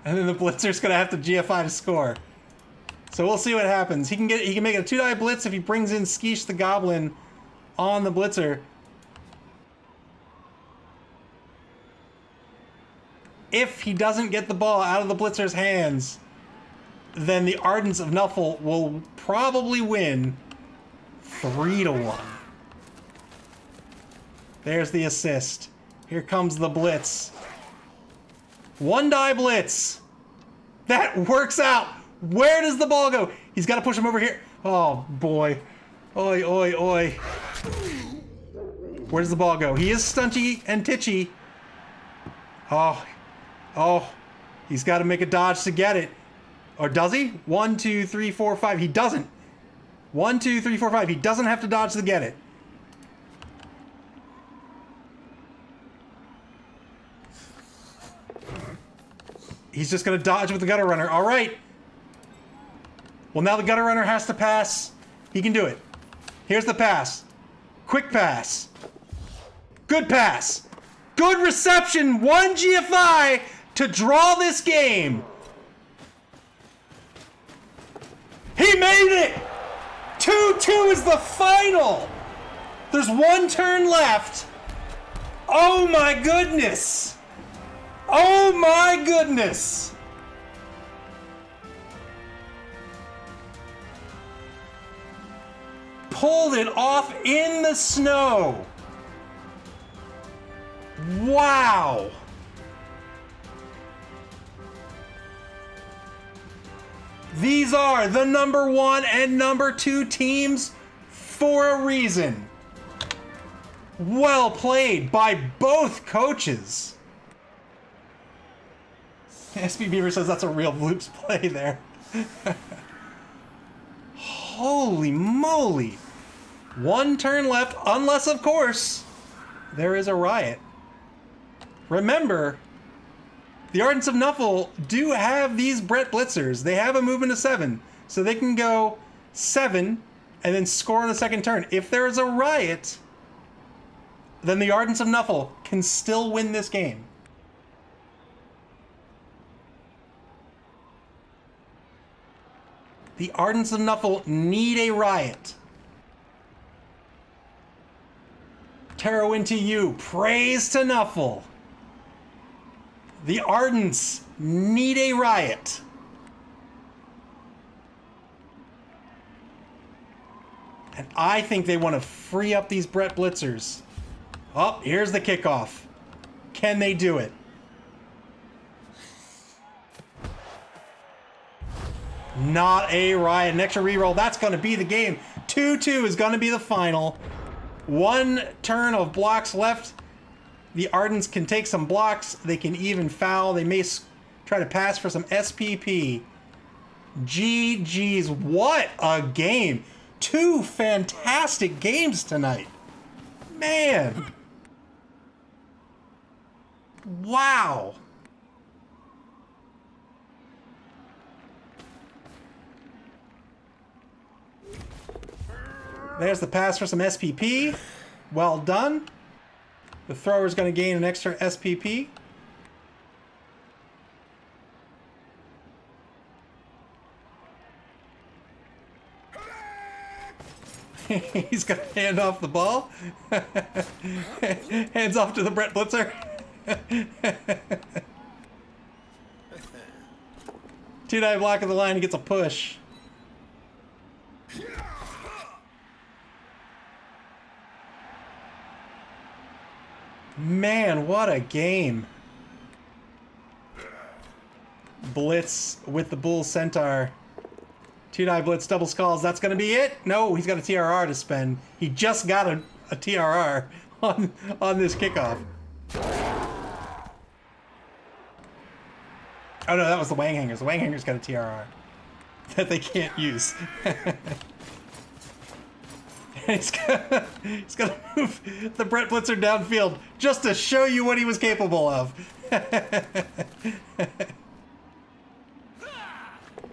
And then the blitzer's going to have to GFI to score. So we'll see what happens. He can make it a 2-die blitz if he brings in Skeesh the Goblin on the blitzer. If he doesn't get the ball out of the blitzer's hands, then the Ardents of Nuffle will probably win 3-1. There's the assist. Here comes the blitz. 1-die blitz. That works out. Where does the ball go? He's got to push him over here. Oh, boy. Oi, oi, oi. Where does the ball go? He is stunchy and titchy. Oh. Oh. He's got to make a dodge to get it. Or does he? 1, 2, 3, 4, 5. He doesn't. 1, 2, 3, 4, 5. He doesn't have to dodge to get it. He's just going to dodge with the gutter runner. All right. Well, now the gutter runner has to pass. He can do it. Here's the pass. Quick pass. Good pass. Good reception. 1 GFI to draw this game. He made it. 2-2 is the final. There's 1 turn left. Oh my goodness. Oh my goodness. Pulled it off in the snow. Wow. These are the number 1 and number 2 teams for a reason. Well played by both coaches. SB Beaver says that's a real Bloops play there. Holy moly. 1 turn left, unless, of course, there is a riot. Remember, the Ardents of Nuffle do have these Brett Blitzers. They have a movement of 7, so they can go 7 and then score on the second turn. If there is a riot, then the Ardents of Nuffle can still win this game. The Ardents of Nuffle need a riot. Tarot into you. Praise to Nuffle. The Ardents need a riot. And I think they want to free up these Brett Blitzers. Oh, here's the kickoff. Can they do it? Not a riot. An extra reroll. That's going to be the game. 2-2 is going to be the final. 1 turn of blocks left. The Ardents can take some blocks. They can even foul. They may try to pass for some SPP. GG's. What a game. 2 fantastic games tonight. Man. Wow. There's the pass for some SPP. Well done. The thrower's going to gain an extra SPP. He's going to hand off the ball. Hands off to the Brett Blitzer. 2-9 block of the line. He gets a push. Man, what a game. Blitz with the Bull Centaur. 2-9 blitz, double skulls. That's going to be it? No, he's got a TRR to spend. He just got a TRR on this kickoff. Oh no, that was the Wäng Hängërz. The Wäng Hängërz got a TRR that they can't use. He's gonna move the Brett Blitzer downfield just to show you what he was capable of.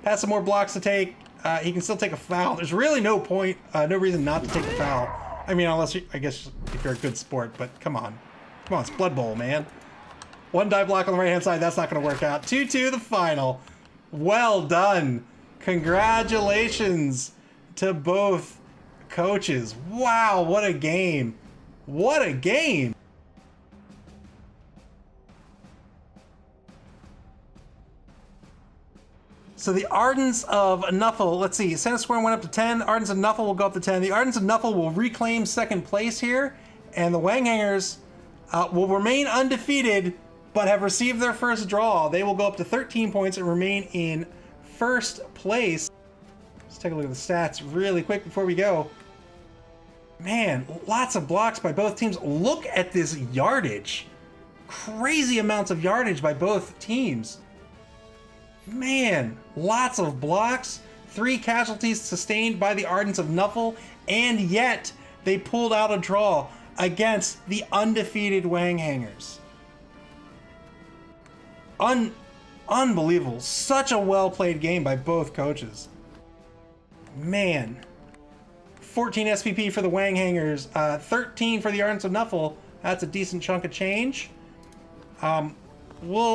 Has some more blocks to take. He can still take a foul. There's really no point, no reason not to take a foul. I mean, unless I guess if you're a good sport, but come on. Come on, it's Blood Bowl, man. 1 dive block on the right-hand side, that's not going to work out. 2-2 the final. Well done. Congratulations to both coaches. Wow, what a game. What a game. So the Ardents of Nuffle, let's see, Center Square went up to 10. Ardents of Nuffle will go up to 10. The Ardents of Nuffle will reclaim second place here, and the Wäng Hängërz will remain undefeated, but have received their first draw. They will go up to 13 points and remain in first place. Let's take a look at the stats really quick before we go. Man, lots of blocks by both teams. Look at this yardage. Crazy amounts of yardage by both teams. Man, lots of blocks. 3 casualties sustained by the Ardents of Nuffle, and yet they pulled out a draw against the undefeated Wäng Hängërz. Unbelievable. Such a well-played game by both coaches. Man. 14 SPP for the Wäng Hängërz, 13 for the Ardents of Nuffle. That's a decent chunk of change. Well,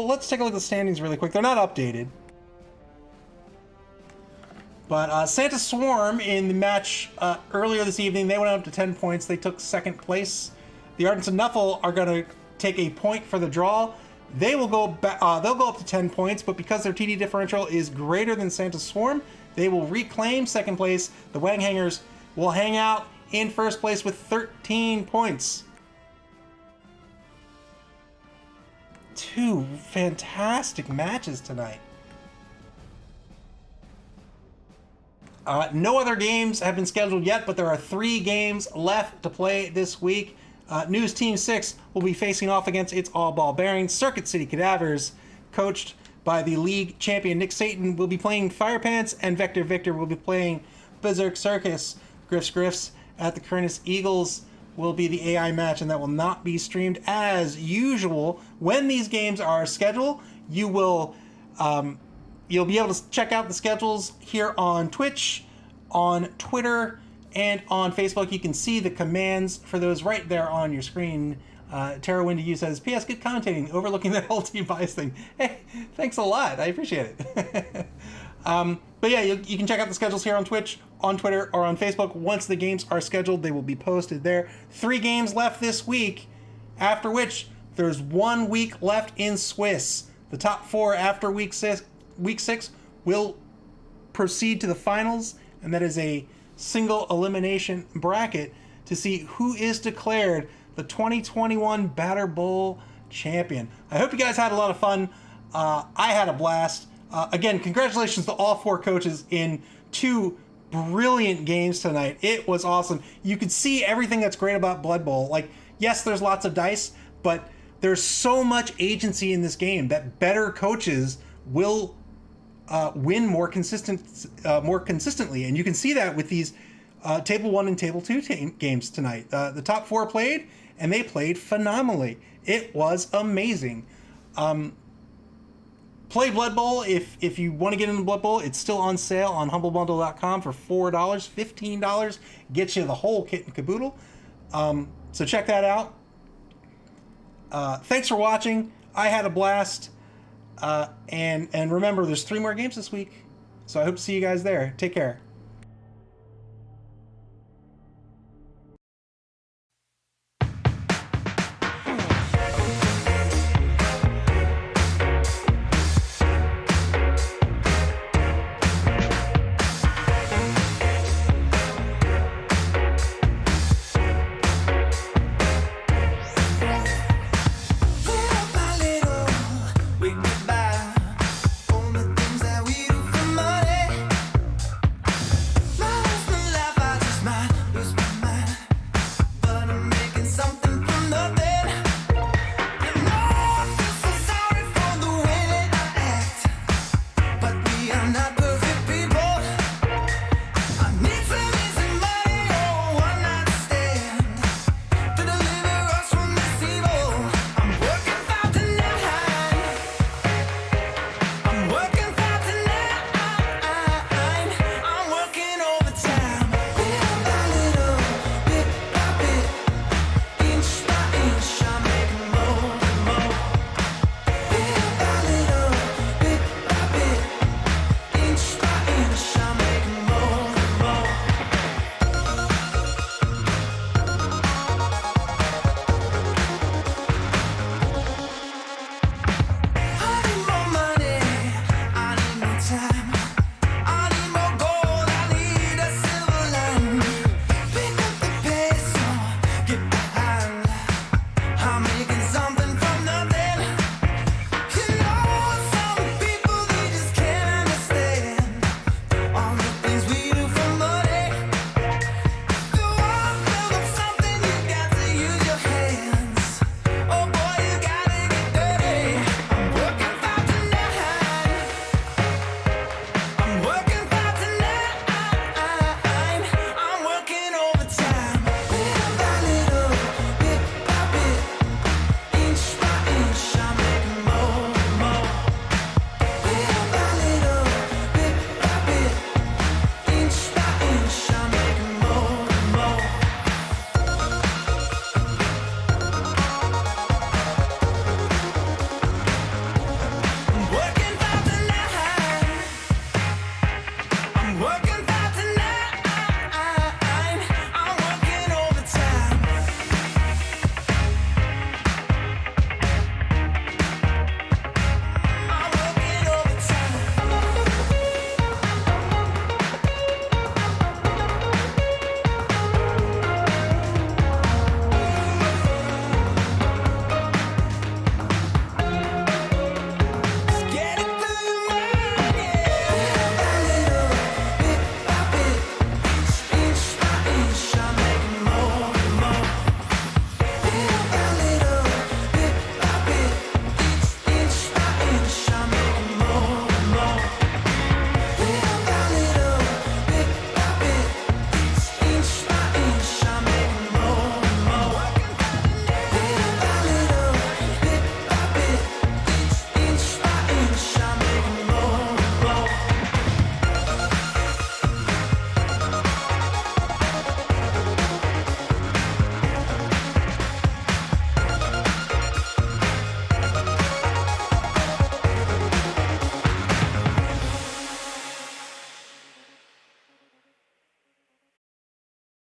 let's take a look at the standings really quick. They're not updated. But Santa Swarm in the match earlier this evening, they went up to 10 points. They took second place. The Ardents of Nuffle are going to take a point for the draw. They will go they'll go up to 10 points, but because their TD differential is greater than Santa Swarm, they will reclaim second place. The Wäng Hängërz will hang out in first place with 13 points. 2 fantastic matches tonight. No other games have been scheduled yet, but there are 3 games left to play this week. News Team 6 will be facing off against its all-ball bearing Circuit City Cadavers, coached by the league champion Nick Satan, will be playing Fire Pants, and Vector Victor will be playing Berserk Circus. Griffs at the Kernus Eagles will be the AI match, and that will not be streamed as usual. When these games are scheduled, you will you'll be able to check out the schedules here on Twitch, on Twitter, and on Facebook. You can see the commands for those right there on your screen. Tara Windy U says, P.S. Good commentating, overlooking that whole team bias thing. Hey, thanks a lot. I appreciate it. But yeah, you can check out the schedules here on Twitch, on Twitter, or on Facebook. Once the games are scheduled, they will be posted there. 3 games left this week, after which there's 1 week left in Swiss. The top 4 after week 6 will proceed to the finals, and that is a single elimination bracket to see who is declared the 2021 Batter Bowl champion. I hope you guys had a lot of fun. I had a blast. Again, congratulations to all 4 coaches in 2 brilliant games tonight. It was awesome. You could see everything that's great about Blood Bowl. Like, yes, there's lots of dice, but there's so much agency in this game that better coaches will win more consistently, and you can see that with these Table 1 and Table 2 games tonight. The top 4 played, and they played phenomenally. It was amazing. Play Blood Bowl if you want to get into Blood Bowl. It's still on sale on humblebundle.com for $4. $15 gets you the whole kit and caboodle. So check that out. Thanks for watching. I had a blast. And remember, there's 3 more games this week. So I hope to see you guys there. Take care.